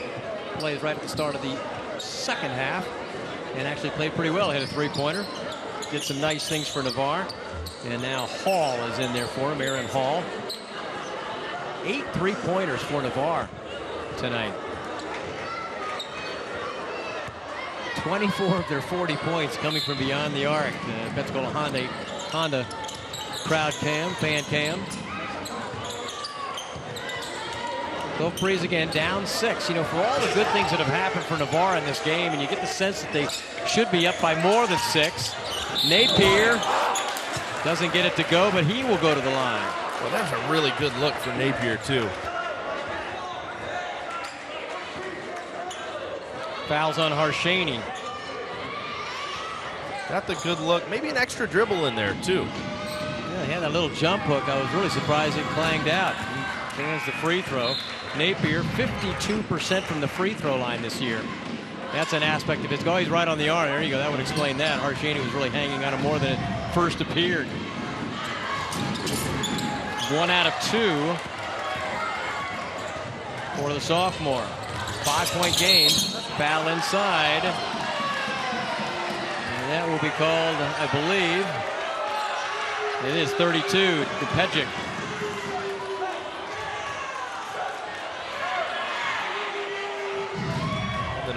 plays right at the start of the second half, and actually played pretty well. Hit a 3-pointer, did some nice things for Navarre, and now Hall is in there for him. Aaron Hall, 8 3-pointers for Navarre tonight. 24 of their 40 points coming from beyond the arc. Pensacola Honda crowd cam, fan cam. Gulf Breeze again down 6. You know, for all the good things that have happened for Navarre in this game, and you get the sense that they should be up by more than 6. Napier doesn't get it to go, but he will go to the line. Well, that's a really good look for Napier, too. Fouls on Harshaney. Got the good look. Maybe an extra dribble in there, too. Yeah, he had that little jump hook. I was really surprised it clanged out. He fans the free throw. Napier, 52% from the free throw line this year. That's an aspect of his goal. He's right on the arm. There you go. That would explain that. Harshaney was really hanging on him more than it first appeared. 1 out of 2 for the sophomore. 5-point game. Foul inside. And that will be called, I believe, it is 32 to Pedgick. The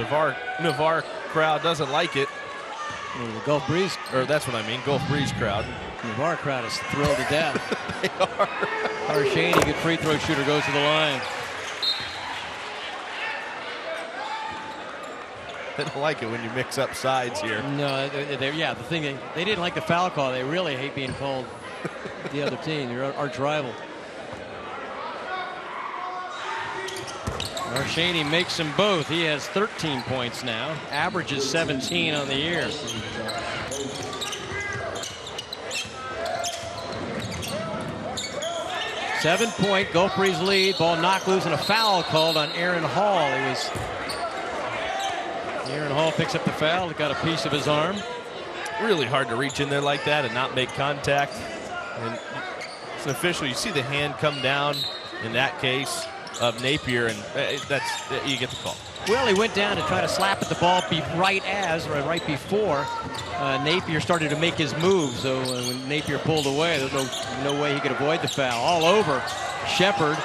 Navarre crowd doesn't like it. The Gulf Breeze, or that's what I mean, Gulf Breeze crowd. The Navarre crowd is thrilled to death. They are. Harshaney, good free throw shooter, goes to the line. They don't like it when you mix up sides here. No, yeah, the thing, they didn't like the foul call. They really hate being called the other team, your arch rival. Harshaney makes them both. He has 13 points now. Averages 17 on the year. Seven-point Gulf Breeze lead. Ball knocked loose and a foul called on Aaron Hall. Aaron Hall picks up the foul. Got a piece of his arm. Really hard to reach in there like that and not make contact. And it's an official. You see the hand come down in that case of Napier, and you get the call. Well, he went down to try to slap at the ball right before Napier started to make his move. So when Napier pulled away, there's no way he could avoid the foul. All over Shepard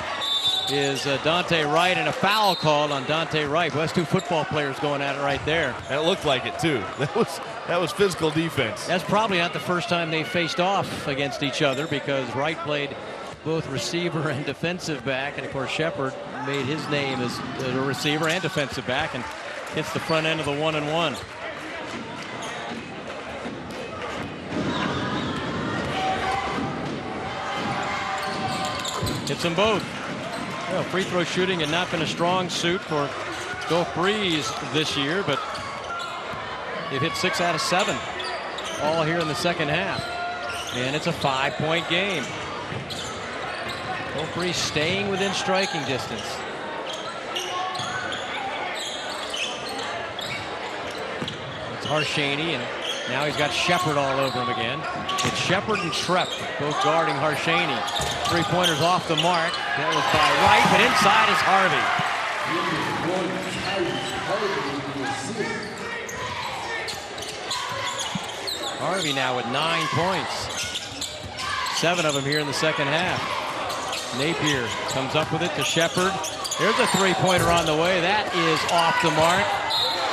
is Dante Wright, and a foul called on Dante Wright. Well, that's two football players going at it right there. And it looked like it too. That was physical defense. That's probably not the first time they faced off against each other, because Wright played both receiver and defensive back, and of course Shepard made his name as a receiver and defensive back and hits the front end of the 1-and-1. Hits them both. Well, free throw shooting had not been a strong suit for Gulf Breeze this year, but they've hit 6 out of 7 all here in the second half, and it's a 5-point game. Gulf Breeze staying within striking distance. It's Harshaney, and now he's got Shepard all over him again. It's Shepard and Trepp both guarding Harshaney. Three-pointers off the mark. That was by Wright, but inside is Harvey. Harvey now with 9 points. 7 of them here in the second half. Napier comes up with it to Shepard. There's a three-pointer on the way. That is off the mark.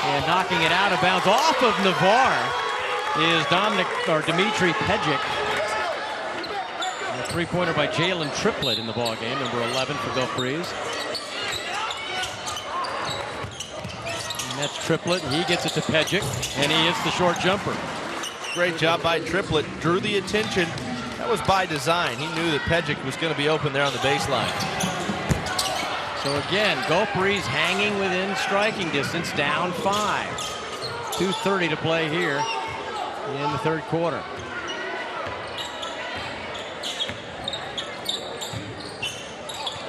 And knocking it out of bounds off of Navarre is Dimitri Pejic. A three-pointer by Jalen Triplett in the ball game, number 11 for Gulf Breeze. And that's Triplett. He gets it to Pejic, and he hits the short jumper. Great job by Triplett. Drew the attention. That was by design. He knew that Pejic was going to be open there on the baseline. So again, Gulf Breeze hanging within striking distance, down 5. 2:30 to play here in the third quarter.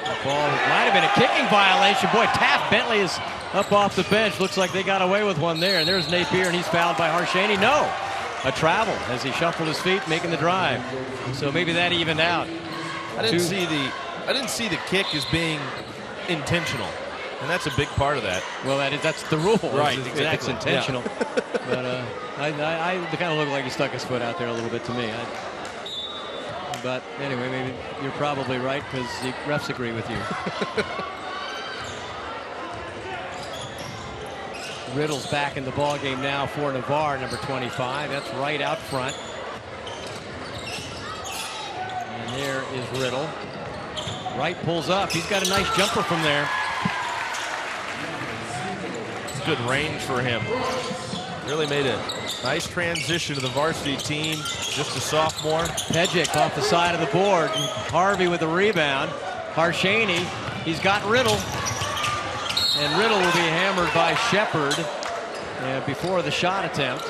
The ball might have been a kicking violation. Boy, Taft Bentley is up off the bench. Looks like they got away with one there. And there's Napier, and he's fouled by Harshaney. No, a travel as he shuffled his feet, making the drive. So maybe that evened out. I didn't see the kick as being intentional, and that's a big part of that. Well, that's the rule. Right, exactly. That's intentional. Yeah. But I kind of looked like he stuck his foot out there a little bit to me. But anyway, maybe you're probably right, because the refs agree with you. Riddle's back in the ball game now for Navarre, number 25. That's right out front. And there is Riddle. Wright pulls up. He's got a nice jumper from there. Good range for him. Really made a nice transition to the varsity team. Just a sophomore. Pejic off the side of the board. Harvey with the rebound. Harshaney, he's got Riddle. And Riddle will be hammered by Shepard before the shot attempt.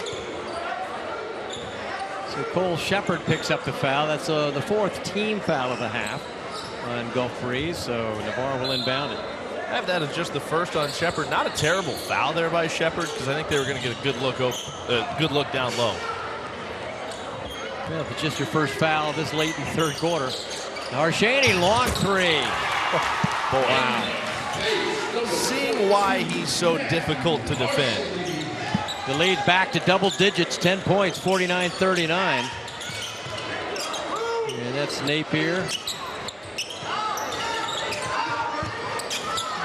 So Cole Shepard picks up the foul. That's the 4th team foul of the half on Gulf Breeze, so Navarre will inbound it. I have that as just the first on Shepard. Not a terrible foul there by Shepard, because I think they were going to get a good look down low. Well, if it's just your first foul this late in the third quarter. Harshaney, long three. Wow. Seeing why he's so difficult to defend. The lead back to double digits, 10 points, 49-39. And that's Napier.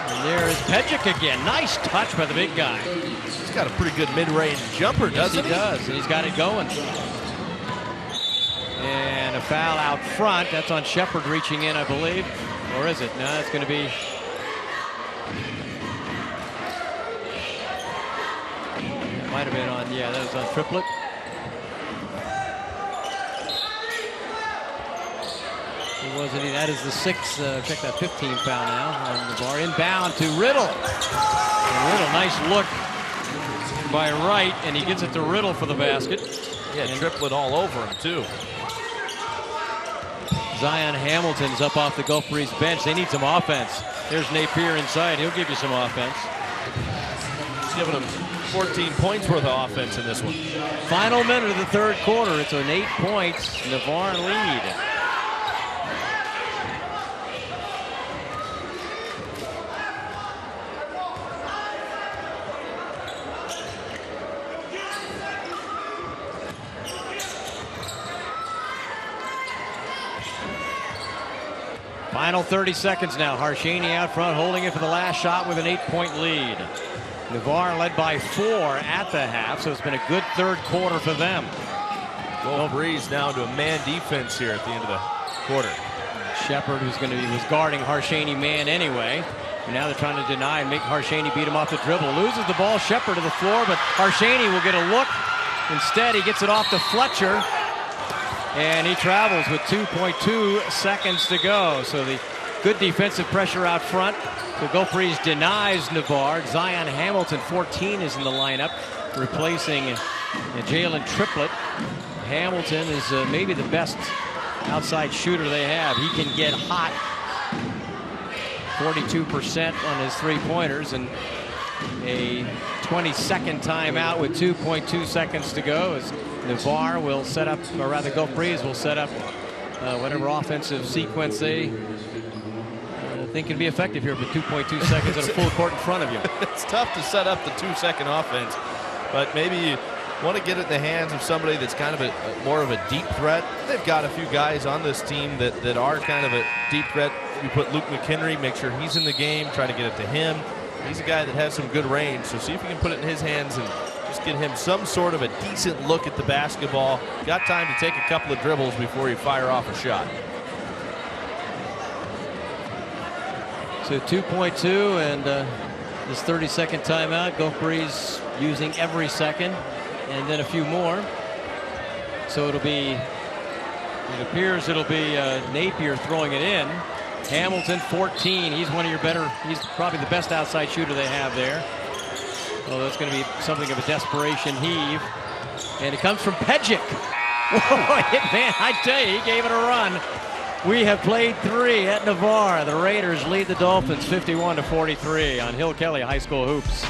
And there is Pejic again. Nice touch by the big guy. He's got a pretty good mid-range jumper, doesn't he? Yes, he does, and he's got it going. And a foul out front. That's on Shepard reaching in, I believe. Or is it? No, it's going to be... It might have been on, yeah, that was on Triplett. It wasn't. That is the 6th. Check that 15 foul now on the bar. Inbound to Riddle. And Riddle, nice look by Wright, and he gets it to Riddle for the basket. Yeah, Triplett all over him too. Zion Hamilton's up off the Gulf Breeze bench. They need some offense. There's Napier inside. He'll give you some offense. He's giving them 14 points worth of offense in this one. Final minute of the third quarter. It's an 8 points Navarre lead. Final 30 seconds now. Harshaney out front, holding it for the last shot with an 8-point lead. Navarre led by 4 at the half, so it's been a good third quarter for them. Gulf Breeze now to a man defense here at the end of the quarter. Shepard, who's was guarding Harshaney man anyway. And now they're trying to deny and make Harshaney beat him off the dribble. Loses the ball, Shepard to the floor, but Harshaney will get a look. Instead, he gets it off to Fletcher. And he travels with 2.2 seconds to go. So the good defensive pressure out front. So Gulf Breeze denies Navarre. Zion Hamilton, 14, is in the lineup, replacing Jalen Triplett. Hamilton is maybe the best outside shooter they have. He can get hot. 42% on his three-pointers, and a 20-second timeout with 2.2 seconds to go as Navarre will set up, or rather Gulf Breeze will set up whatever offensive sequence they think can be effective here with 2.2 seconds and a full court in front of you. It's tough to set up the 2-second offense, but maybe you want to get it in the hands of somebody that's kind of more of a deep threat. They've got a few guys on this team that are kind of a deep threat. You put Luke McHenry, make sure he's in the game, try to get it to him. He's a guy that has some good range, so see if you can put it in his hands and just get him some sort of a decent look at the basketball. Got time to take a couple of dribbles before you fire off a shot. So 2.2 and this 30-second timeout. Gulf Breeze using every second, and then a few more. So it'll be, it appears it'll be Napier throwing it in. Hamilton, 14. He's one of your better, he's probably the best outside shooter they have there. Well, that's going to be something of a desperation heave. And it comes from Pejic. Whoa, man, I tell you, he gave it a run. We have played 3 at Navarre. The Raiders lead the Dolphins 51-43 on Hill Kelly High School Hoops.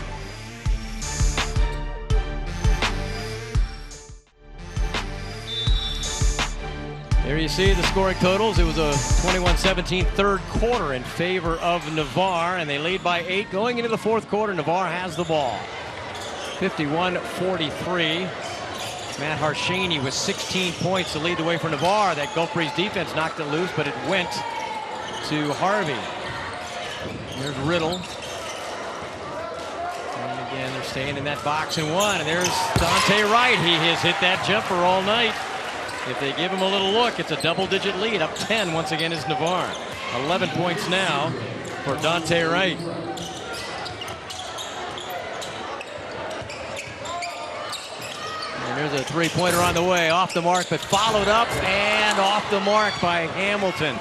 There you see the scoring totals. It was a 21-17 third quarter in favor of Navarre, and they lead by 8 going into the fourth quarter. Navarre has the ball. 51-43. Matt Harshaney with 16 points to lead the way for Navarre. That Gulf Breeze defense knocked it loose, but it went to Harvey. There's Riddle. And again, they're staying in that box and one. And there's Dante Wright. He has hit that jumper all night. If they give him a little look, it's a double-digit lead. Up 10 once again is Navarre. 11 points now for Dante Wright. And there's a three-pointer on the way. Off the mark, but followed up and off the mark by Hamilton.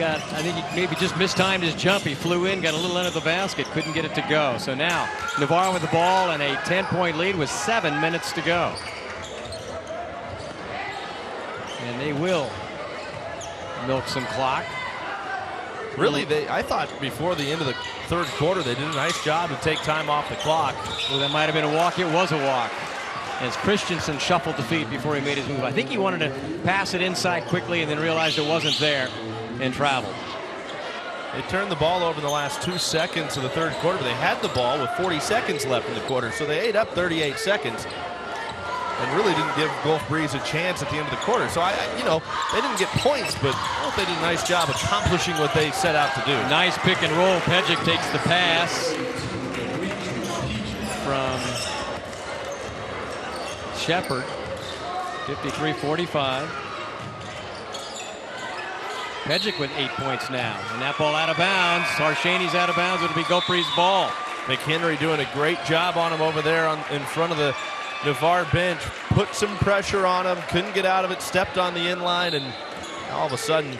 I think he maybe just mistimed his jump. He flew in, got a little under the basket, couldn't get it to go. So now Navarre with the ball and a 10-point lead with 7 minutes to go. And they will milk some clock. Really, I thought before the end of the third quarter, they did a nice job to take time off the clock. Well, that might have been a walk. It was a walk. As Christensen shuffled the feet before he made his move. I think he wanted to pass it inside quickly and then realized it wasn't there and traveled. They turned the ball over in the last 2 seconds of the third quarter. They had the ball with 40 seconds left in the quarter, so they ate up 38 seconds. And really didn't give Gulf Breeze a chance at the end of the quarter. So, they didn't get points, but I hope they did a nice job accomplishing what they set out to do. Nice pick and roll. Pejic takes the pass from Shepard. 53-45. Pejic with 8 points now. And that ball out of bounds. Harshaney's out of bounds. It'll be Gulf Breeze ball. McHenry doing a great job on him over there in front of the Navarre bench. Put some pressure on him, couldn't get out of it, stepped on the inline, and all of a sudden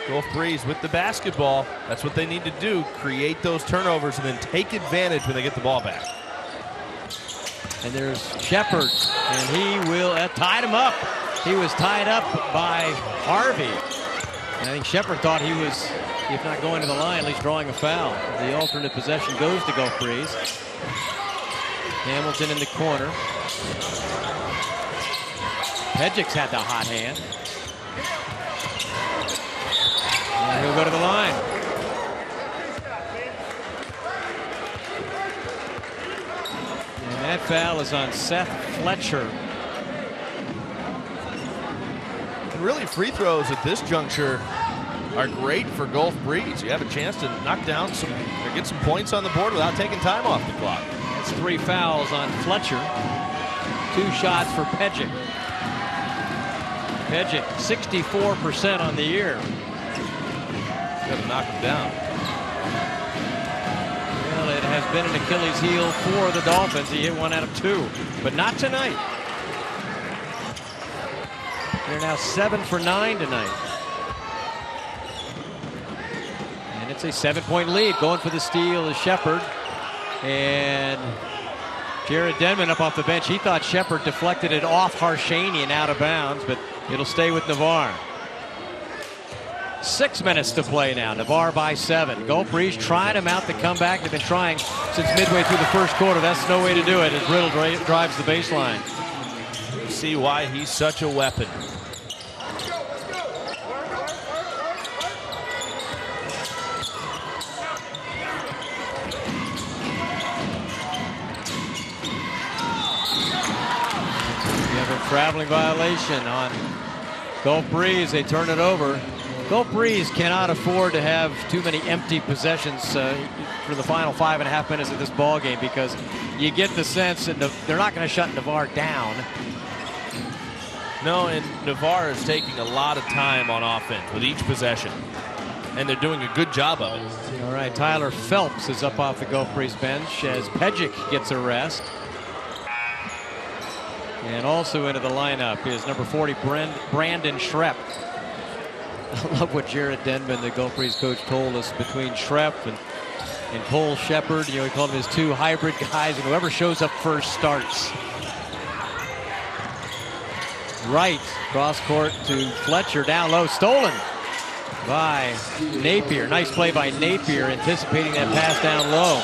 Gulf Breeze with the basketball. That's what they need to do, create those turnovers and then take advantage when they get the ball back. And there's Shepard, and he will tied him up. He was tied up by Harvey. And I think Shepard thought he was, if not going to the line, at least drawing a foul. The alternate possession goes to Gulf Breeze. Hamilton in the corner. Pejic's had the hot hand. And he'll go to the line. And that foul is on Seth Fletcher. And really, free throws at this juncture, are great for Gulf Breeze. You have a chance to knock down some or get some points on the board without taking time off the clock. That's 3 fouls on Fletcher. 2 shots for Pedgick. Pedgick, 64% on the year. Got to knock him down. Well, it has been an Achilles heel for the Dolphins. He hit 1 out of 2, but not tonight. They're now 7 for 9 tonight. And it's a 7-point lead. Going for the steal is Shepard. And Jared Denman up off the bench. He thought Shepard deflected it off Harshanian out of bounds, but it'll stay with Navarre. 6 minutes to play now. Navarre by 7. Gulf Breeze trying to mount the comeback. They've been trying since midway through the first quarter. That's no way to do it as Riddle drives the baseline. You see why he's such a weapon. Traveling violation on Gulf Breeze. They turn it over. Gulf Breeze cannot afford to have too many empty possessions for the final 5.5 minutes of this ball game, because you get the sense that they're not going to shut Navarre down. No, and Navarre is taking a lot of time on offense with each possession, and they're doing a good job of it. All right, Tyler Phelps is up off the Gulf Breeze bench as Pedgick gets a rest. And also into the lineup is number 40, Brandon Schrepp. I love what Jared Denman, the Gulf Breeze coach, told us between Schrepp and Cole Shepard. You know, he called them his 2 hybrid guys, and whoever shows up first starts. Right, cross court to Fletcher, down low, stolen by Napier. Nice play by Napier, anticipating that pass down low.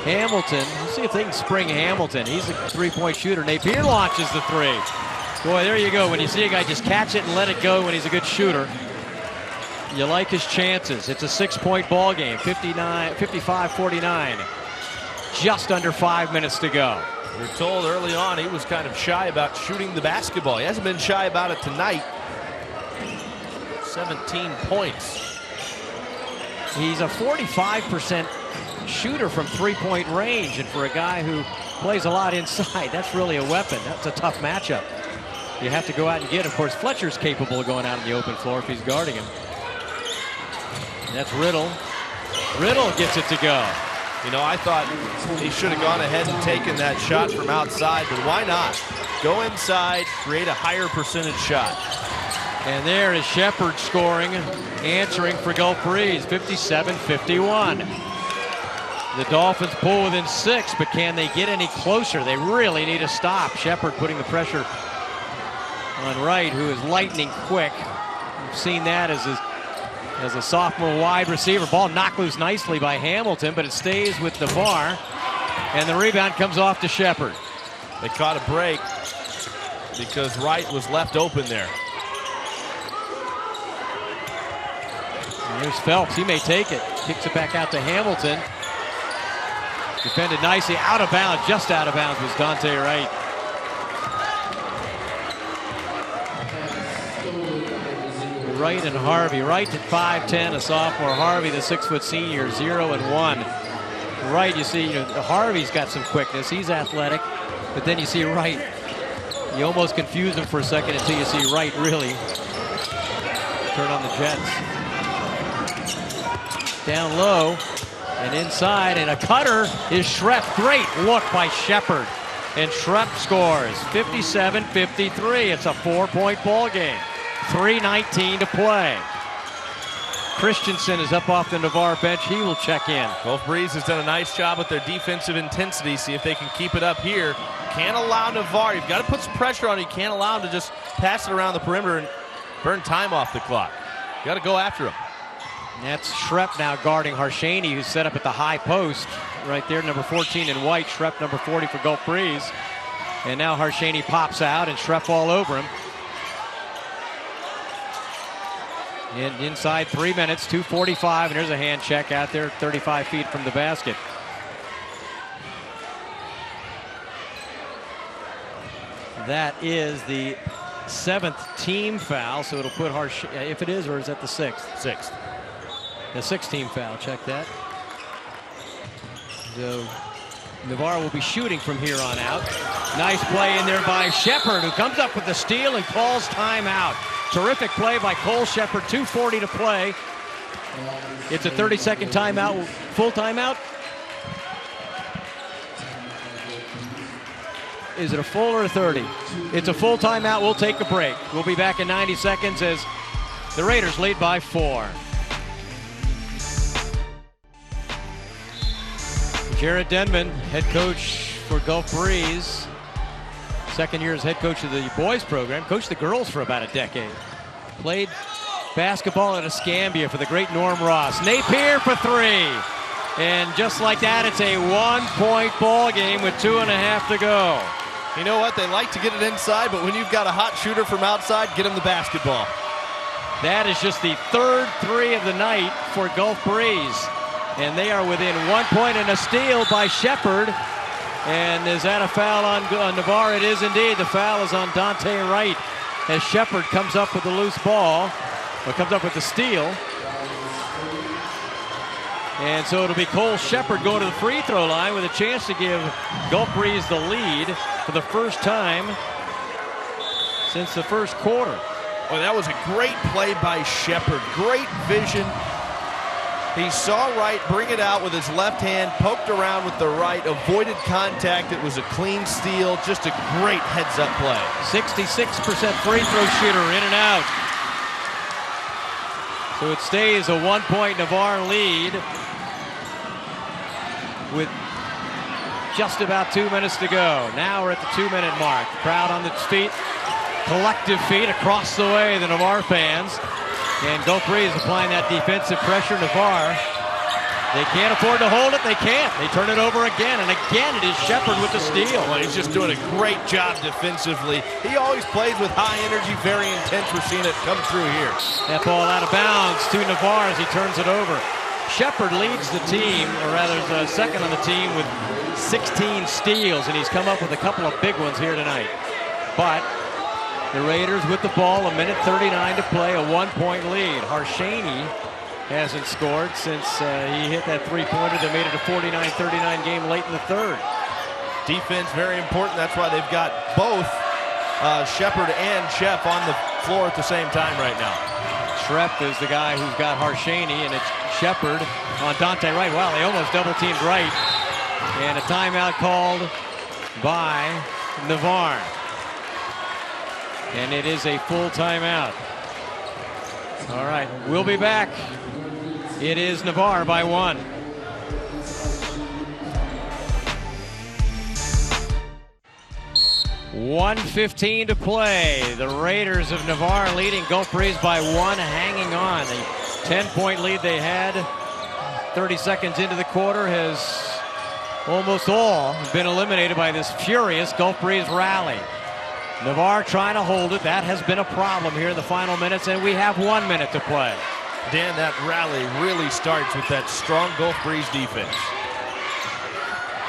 Hamilton, let's see if they can spring Hamilton. He's a 3-point shooter. Napier launches the 3. Boy, there you go. When you see a guy just catch it and let it go when he's a good shooter, you like his chances. It's a 6-point ball game, 55-49. Just under 5 minutes to go. We were told early on he was kind of shy about shooting the basketball. He hasn't been shy about it tonight. 17 points. He's a 45% shooter from 3-point range, and for a guy who plays a lot inside, that's really a weapon. That's a tough matchup. You have to go out and get. Of course, Fletcher's capable of going out on the open floor if he's guarding him. And that's Riddle. Riddle gets it to go. You know, I thought he should have gone ahead and taken that shot from outside, but why not? Go inside, create a higher percentage shot. And there is Shepard scoring, answering for Gulf Breeze, 57-51. The Dolphins pull within 6, but can they get any closer? They really need a stop. Shepard putting the pressure on Wright, who is lightning quick. We've seen that as a sophomore wide receiver. Ball knocked loose nicely by Hamilton, but it stays with Navarre. And the rebound comes off to Shepard. They caught a break because Wright was left open there. And here's Phelps. He may take it. Kicks it back out to Hamilton. Defended nicely, out of bounds, just out of bounds was Dante Wright. Wright and Harvey. Wright at 5'10", a sophomore. Harvey, the 6-foot senior, 0 and 1. Wright, you see, Harvey's got some quickness. He's athletic, but then you see Wright. You almost confuse him for a second until you see Wright really turn on the Jets. Down low. And inside, and a cutter is Schrepp. Great look by Shepard. And Schrepp scores 57-53. It's a 4-point ball game. 3:19 to play. Christensen is up off the Navarre bench. He will check in. Gulf Breeze has done a nice job with their defensive intensity. See if they can keep it up here. Can't allow Navarre. You've got to put some pressure on him. You can't allow him to just pass it around the perimeter and burn time off the clock. You got to go after him. That's Schrepp now guarding Harshani, who's set up at the high post. Right there, number 14 in white. Schrepp, number 40 for Gulf Breeze. And now Harshani pops out, and Schrepp all over him. And inside 3 minutes, 2:45, and there's a hand check out there, 35 feet from the basket. That is the 7th team foul, so it'll put if it is, or is that the 6th? 6th. The 6th team foul, check that. So Navarre will be shooting from here on out. Nice play in there by Shepard, who comes up with the steal and calls timeout. Terrific play by Cole Shepard, 2:40 to play. It's a 30-second timeout, full timeout. Is it a full or a 30? It's a full timeout. We'll take a break. We'll be back in 90 seconds as the Raiders lead by 4. Jared Denman, head coach for Gulf Breeze. Second year as head coach of the boys program. Coached the girls for about a decade. Played basketball at Escambia for the great Norm Ross. Napier for 3. And just like that, it's a 1-point ball game with 2.5 to go. You know what? They like to get it inside, but when you've got a hot shooter from outside, get him the basketball. That is just the 3rd 3 of the night for Gulf Breeze. And they are within 1 point and a steal by Shepard. And is that a foul on Navarre? It is indeed. The foul is on Dante Wright as Shepard comes up with the loose ball, or comes up with the steal. And so it'll be Cole Shepard going to the free throw line with a chance to give Gulf Breeze the lead for the first time since the first quarter. Well, that was a great play by Shepard. Great vision. He saw Wright bring it out with his left hand, poked around with the right, avoided contact. It was a clean steal. Just a great heads-up play. 66% free throw shooter, in and out. So it stays a 1-point Navarre lead with just about 2 minutes to go. Now we're at the 2-minute mark. The crowd on its feet, collective feet across the way, the Navarre fans. And Gulf Breeze applying that defensive pressure. Navarre, they can't afford to hold it. They can't. They turn it over again, and again it is Shepard with the steal. Well, he's just doing a great job defensively. He always plays with high energy, very intense. We're seeing it come through here. That ball out of bounds to Navarre as he turns it over. Shepard leads the team, or rather is second on the team with 16 steals, and he's come up with a couple of big ones here tonight. But the Raiders with the ball, 1:39 to play, a 1-point lead. Harshaney hasn't scored since he hit that three-pointer that made it a 49-39 game late in the 3rd. Defense very important. That's why they've got both Shepard and Sheff on the floor at the same time right now. Shrepp is the guy who's got Harshaney, and it's Shepard on Dante Wright. Wow, they almost double-teamed Wright. And a timeout called by Navarre. And it is a full timeout. All right, we'll be back. It is Navarre by 1. $1:15 to play. The Raiders of Navarre leading Gulf Breeze by 1, hanging on. The 10-point lead they had 30 seconds into the quarter has almost all been eliminated by this furious Gulf Breeze rally. Navarre trying to hold it. That has been a problem here in the final minutes, and we have 1 minute to play. Dan, that rally really starts with that strong Gulf Breeze defense.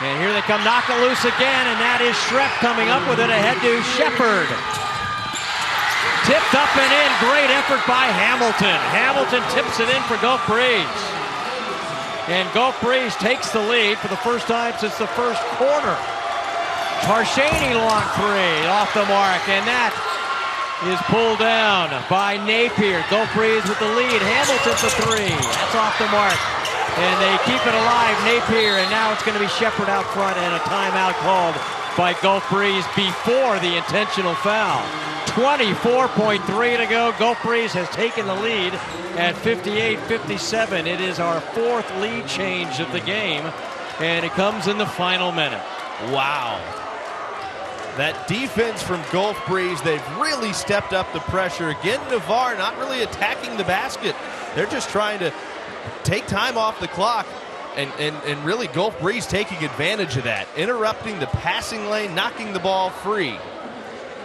And here they come, knock it loose again, and that is Shrepp coming up with it ahead to Shepard. Tipped up and in, great effort by Hamilton. Hamilton tips it in for Gulf Breeze. And Gulf Breeze takes the lead for the first time since the first quarter. Harshaney long 3 off the mark, and that is pulled down by Napier. Gulf Breeze with the lead. Hamilton for 3. That's off the mark. And they keep it alive, Napier, and now it's going to be Shepard out front, and a timeout called by Gulf Breeze before the intentional foul. 24.3 to go. Gulf Breeze has taken the lead at 58-57. It is our 4th lead change of the game, and it comes in the final minute. Wow. That defense from Gulf Breeze, they've really stepped up the pressure. Again, Navarre not really attacking the basket. They're just trying to take time off the clock, and really Gulf Breeze taking advantage of that, interrupting the passing lane, knocking the ball free.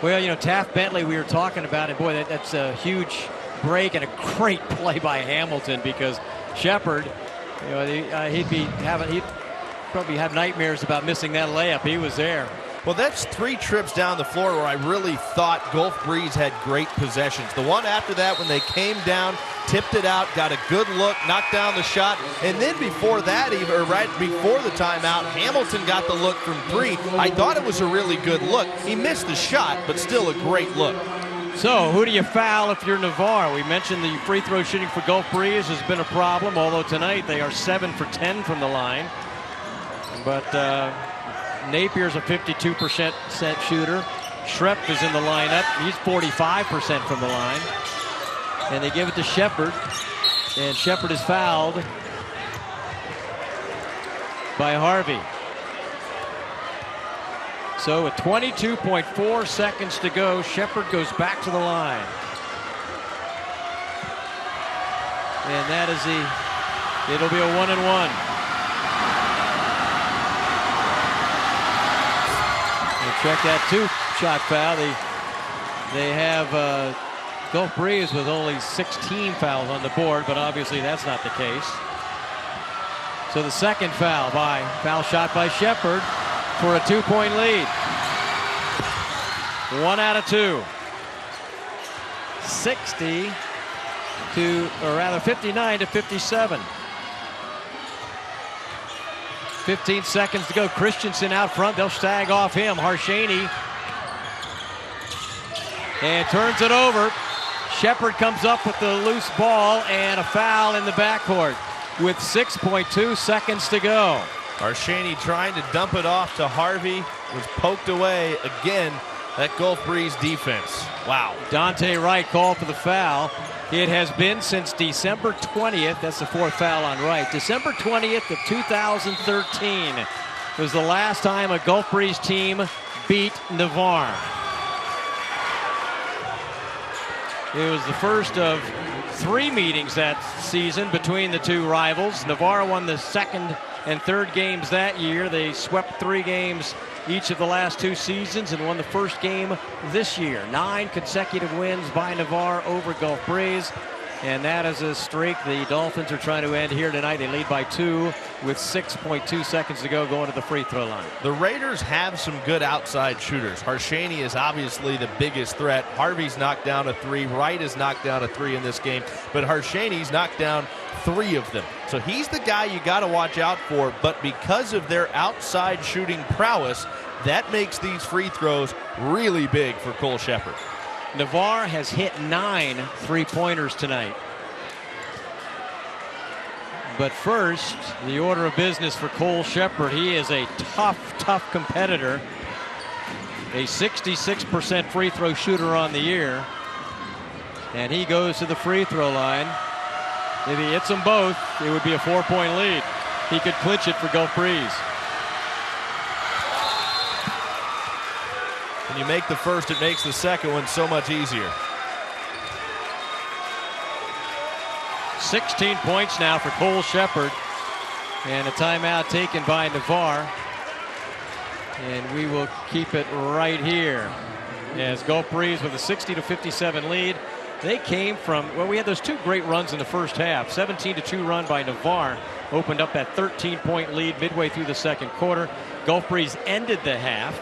Well, you know, Taft Bentley, we were talking about it. Boy, that's a huge break and a great play by Hamilton, because Shepard, you know, he'd probably have nightmares about missing that layup. He was there. Well, that's 3 trips down the floor where I really thought Gulf Breeze had great possessions. The one after that, when they came down, tipped it out, got a good look, knocked down the shot, and then before that, even, or right before the timeout, Hamilton got the look from 3. I thought it was a really good look. He missed the shot, but still a great look. So, who do you foul if you're Navarre? We mentioned the free throw shooting for Gulf Breeze has been a problem, although tonight they are 7 for 10 from the line. But Napier's a 52% shooter. Schrepp is in the lineup. He's 45% from the line. And they give it to Shepard. And Shepard is fouled by Harvey. So with 22.4 seconds to go, Shepard goes back to the line. And that is it'll be a 1-and-1. And check that 2-shot foul. They have Gulf Breeze with only 16 fouls on the board, but obviously that's not the case. So the second foul shot by Shepard for a 2-point lead. 1 out of 2. 59 to 57. 15 seconds to go. Christensen out front. They'll stag off him. Harshaney. And turns it over. Shepard comes up with the loose ball and a foul in the backcourt with 6.2 seconds to go. Harshaney trying to dump it off to Harvey, was poked away again. That Gulf Breeze defense. Wow. Dante Wright called for the foul. It has been since December 20th. That's the 4th foul on Wright. December 20th of 2013 was the last time a Gulf Breeze team beat Navarre. It was the first of 3 meetings that season between the two rivals. Navarre won the 2nd and 3rd games that year. They swept 3 games each of the last 2 seasons and won the 1st game this year. 9 consecutive wins by Navarre over Gulf Breeze, and that is a streak the Dolphins are trying to end here tonight. They lead by 2 with 6.2 seconds to go, going to the free throw line. The Raiders have some good outside shooters. Harshaney is obviously the biggest threat. Harvey's knocked down a 3. Wright has knocked down a 3 in this game, but Harshaney's knocked down 3 of them. So he's the guy you got to watch out for, but because of their outside shooting prowess, that makes these free throws really big for Cole Shepard. Navarre has hit 9 3-pointers tonight. But first, the order of business for Cole Shepard. He is a tough competitor. A 66% free throw shooter on the year. And he goes to the free throw line. If he hits them both, it would be a 4-point lead. He could clinch it for Gulf Breeze. When you make the first, it makes the second one so much easier. 16 points now for Cole Shepard. And a timeout taken by Navarre. And we will keep it right here as Gulf Breeze with a 60-57 lead. They came from, well, we had those 2 great runs in the first half. 17-2 run by Navarre opened up that 13-point lead midway through the 2nd quarter. Gulf Breeze ended the half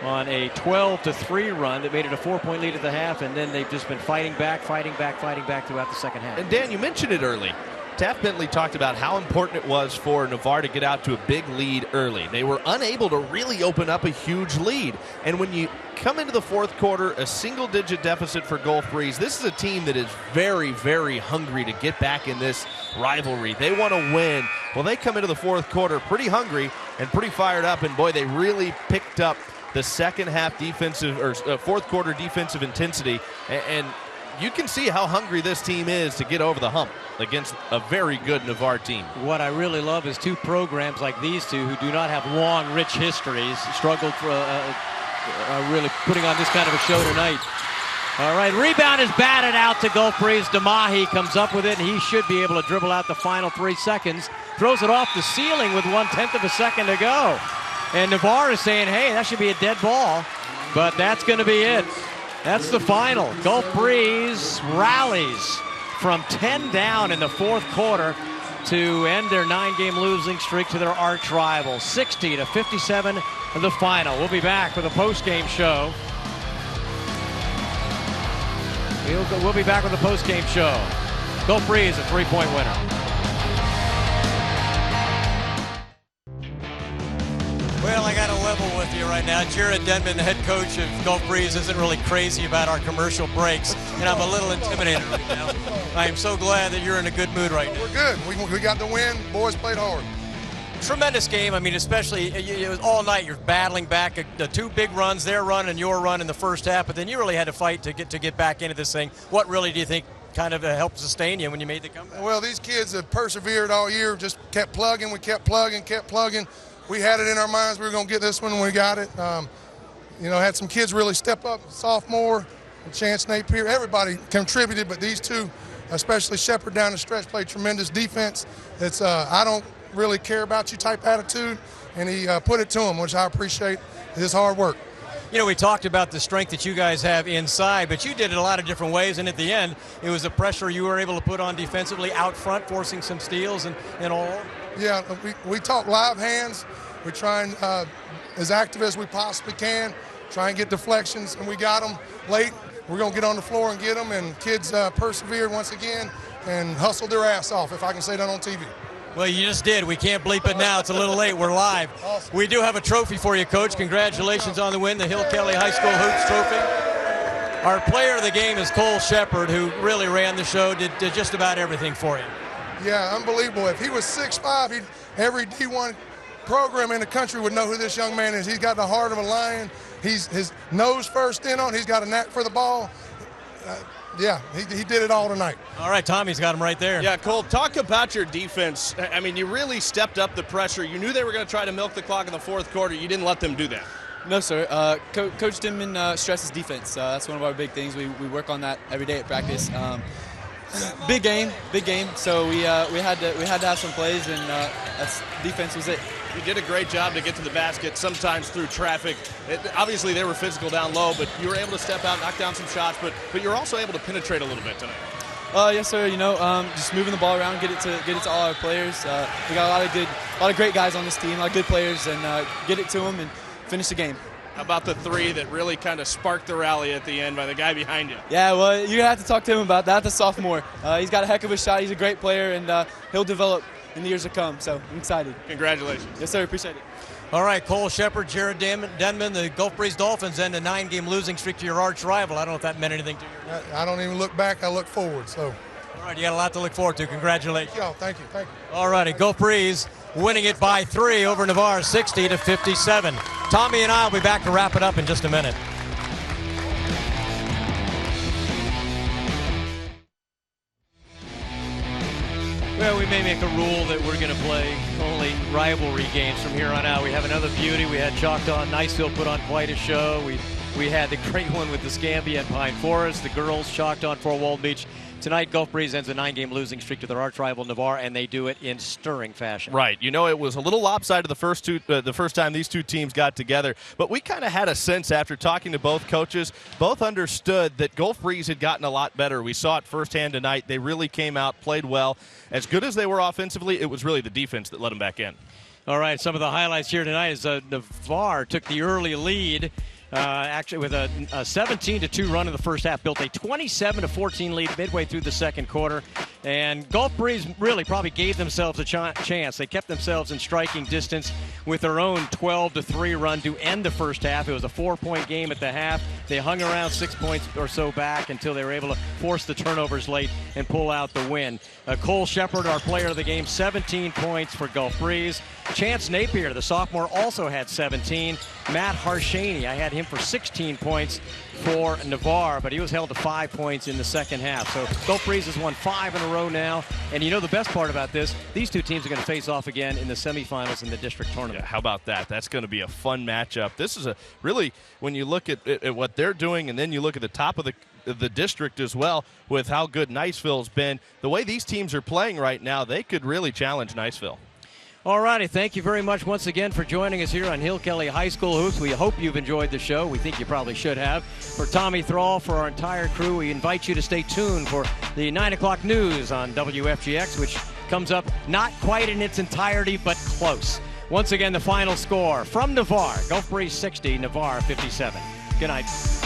on a 12-3 run that made it a 4-point lead at the half, and then they've just been fighting back throughout the second half. And Dan, you mentioned it early. Taft Bentley talked about how important it was for Navarre to get out to a big lead early. They were unable to really open up a huge lead. And when you come into the 4th quarter, a single-digit deficit for Gulf Breeze, this is a team that is very, very hungry to get back in this rivalry. They want to win. Well, they come into the 4th quarter pretty hungry and pretty fired up, and boy, they really picked up the second half defensive, or 4th quarter defensive intensity, and you can see how hungry this team is to get over the hump against a very good Navarre team. What I really love is 2 programs like these two who do not have long, rich histories, struggled for really putting on this kind of a show tonight. All right, rebound is batted out to Gulf Breeze. DeMahi comes up with it, and he should be able to dribble out the final 3 seconds. Throws it off the ceiling with 1/10 of a second to go. And Navarre is saying, hey, that should be a dead ball, but that's going to be it. That's the final. Gulf Breeze rallies from 10 down in the 4th quarter to end their 9-game losing streak to their arch rival. 60-57 the final. We'll be back with a post-game show. We'll be back with a post-game show. Gulf Breeze, a 3-point winner. Well, I got to level with you right now. Jared Denman, the head coach of Gulf Breeze, isn't really crazy about our commercial breaks, and I'm a little intimidated right now. I am so glad that you're in a good mood right now. We're good. We got the win. Boys played hard. Tremendous game. I mean, especially it was all night. You're battling back the two big runs, their run and your run in the first half, but then you really had to fight to get back into this thing. What really do you think kind of helped sustain you when you made the comeback? Well, these kids have persevered all year, just kept plugging. We kept plugging. We had it in our minds we were going to get this one when we got it. Had some kids really step up, sophomore, Chance Napier. Everybody contributed, but these two, especially Shepard down the stretch, played tremendous defense. It's I don't really care about you type attitude, and he put it to him, which I appreciate his hard work. You know, we talked about the strength that you guys have inside, but you did it a lot of different ways, and at the end, it was the pressure you were able to put on defensively out front, forcing some steals and all. Yeah, we talk live hands. We try and, as active as we possibly can, try and get deflections, and we got them late. We're going to get on the floor and get them, and kids persevered once again and hustled their ass off, if I can say that on TV. Well, you just did. We can't bleep it now. It's a little late. We're live. Awesome. We do have a trophy for you, Coach. Congratulations on the win, the Hill Kelly High School Hoops Trophy. Our player of the game is Cole Shepard, who really ran the show, did just about everything for you. Yeah, unbelievable. If he was 6'5", every D1 program in the country would know who this young man is. He's got the heart of a lion. He's his nose first in on. He's got a knack for the ball. He did it all tonight. All right, Tommy's got him right there. Yeah, Cole, talk about your defense. I mean, you really stepped up the pressure. You knew they were going to try to milk the clock in the fourth quarter. You didn't let them do that. No, sir. Coach Denman stresses defense. That's one of our big things. We work on that every day at practice. Big game. So we had to have some plays, and defense was it. You did a great job to get to the basket, sometimes through traffic. Obviously, they were physical down low, but you were able to step out, knock down some shots, but you're also able to penetrate a little bit tonight. Yes, sir. Just moving the ball around, get it to all our players. We got a lot of great guys on this team, a lot of good players, and get it to them and finish the game. How about the three that really kind of sparked the rally at the end by the guy behind you? Yeah, well, you're going to have to talk to him about that, the sophomore. He's got a heck of a shot. He's a great player, and he'll develop in the years to come, so I'm excited. Congratulations. Yes, sir. Appreciate it. All right, Cole Shepard, Jared Denman, the Gulf Breeze Dolphins end a 9-game losing streak to your arch rival. I don't know if that meant anything to you. I don't even look back. I look forward. So. All right, you got a lot to look forward to. Congratulations. Y'all, thank you. All righty, Gulf Breeze winning it by 3 over Navarre, 60-57. Tommy and I will be back to wrap it up in just a minute. Well, we may make a rule that we're going to play only rivalry games from here on out. We have another beauty. We had Choctaw and Niceville put on quite a show. We had the great one with the Scambia and Pine Forest, the girls Choctaw and Fort Walton Beach. Tonight, Gulf Breeze ends a 9-game losing streak to their arch rival Navarre, and they do it in stirring fashion. Right. You know, it was a little lopsided the first time these two teams got together, but we kind of had a sense after talking to both coaches, both understood that Gulf Breeze had gotten a lot better. We saw it firsthand tonight. They really came out, played well. As good as they were offensively, it was really the defense that let them back in. All right, some of the highlights here tonight is Navarre took the early lead. Actually, with a 17-2 run in the first half, built a 27-14 lead midway through the second quarter. And Gulf Breeze really probably gave themselves a chance. They kept themselves in striking distance with their own 12-3 run to end the first half. It was a 4-point game at the half. They hung around 6 points or so back until they were able to force the turnovers late and pull out the win. Cole Shepard, our player of the game, 17 points for Gulf Breeze. Chance Napier, the sophomore, also had 17. Matt Harshaney, I had him for 16 points for Navarre, but he was held to 5 points in the second half. So Gulf Breeze has won 5 in a row now. And you know the best part about this, these two teams are going to face off again in the semifinals in the district tournament. Yeah, how about that? That's going to be a fun matchup. This is a really, when you look at what they're doing and then you look at the top of the district as well with how good Niceville's been, the way these teams are playing right now, they could really challenge Niceville. All righty, thank you very much once again for joining us here on Hill Kelly High School Hoops. We hope you've enjoyed the show. We think you probably should have. For Tommy Thrall, for our entire crew, we invite you to stay tuned for the 9 o'clock news on WFGX, which comes up not quite in its entirety, but close. Once again, the final score from Navarre, Gulf Breeze 60, Navarre 57. Good night.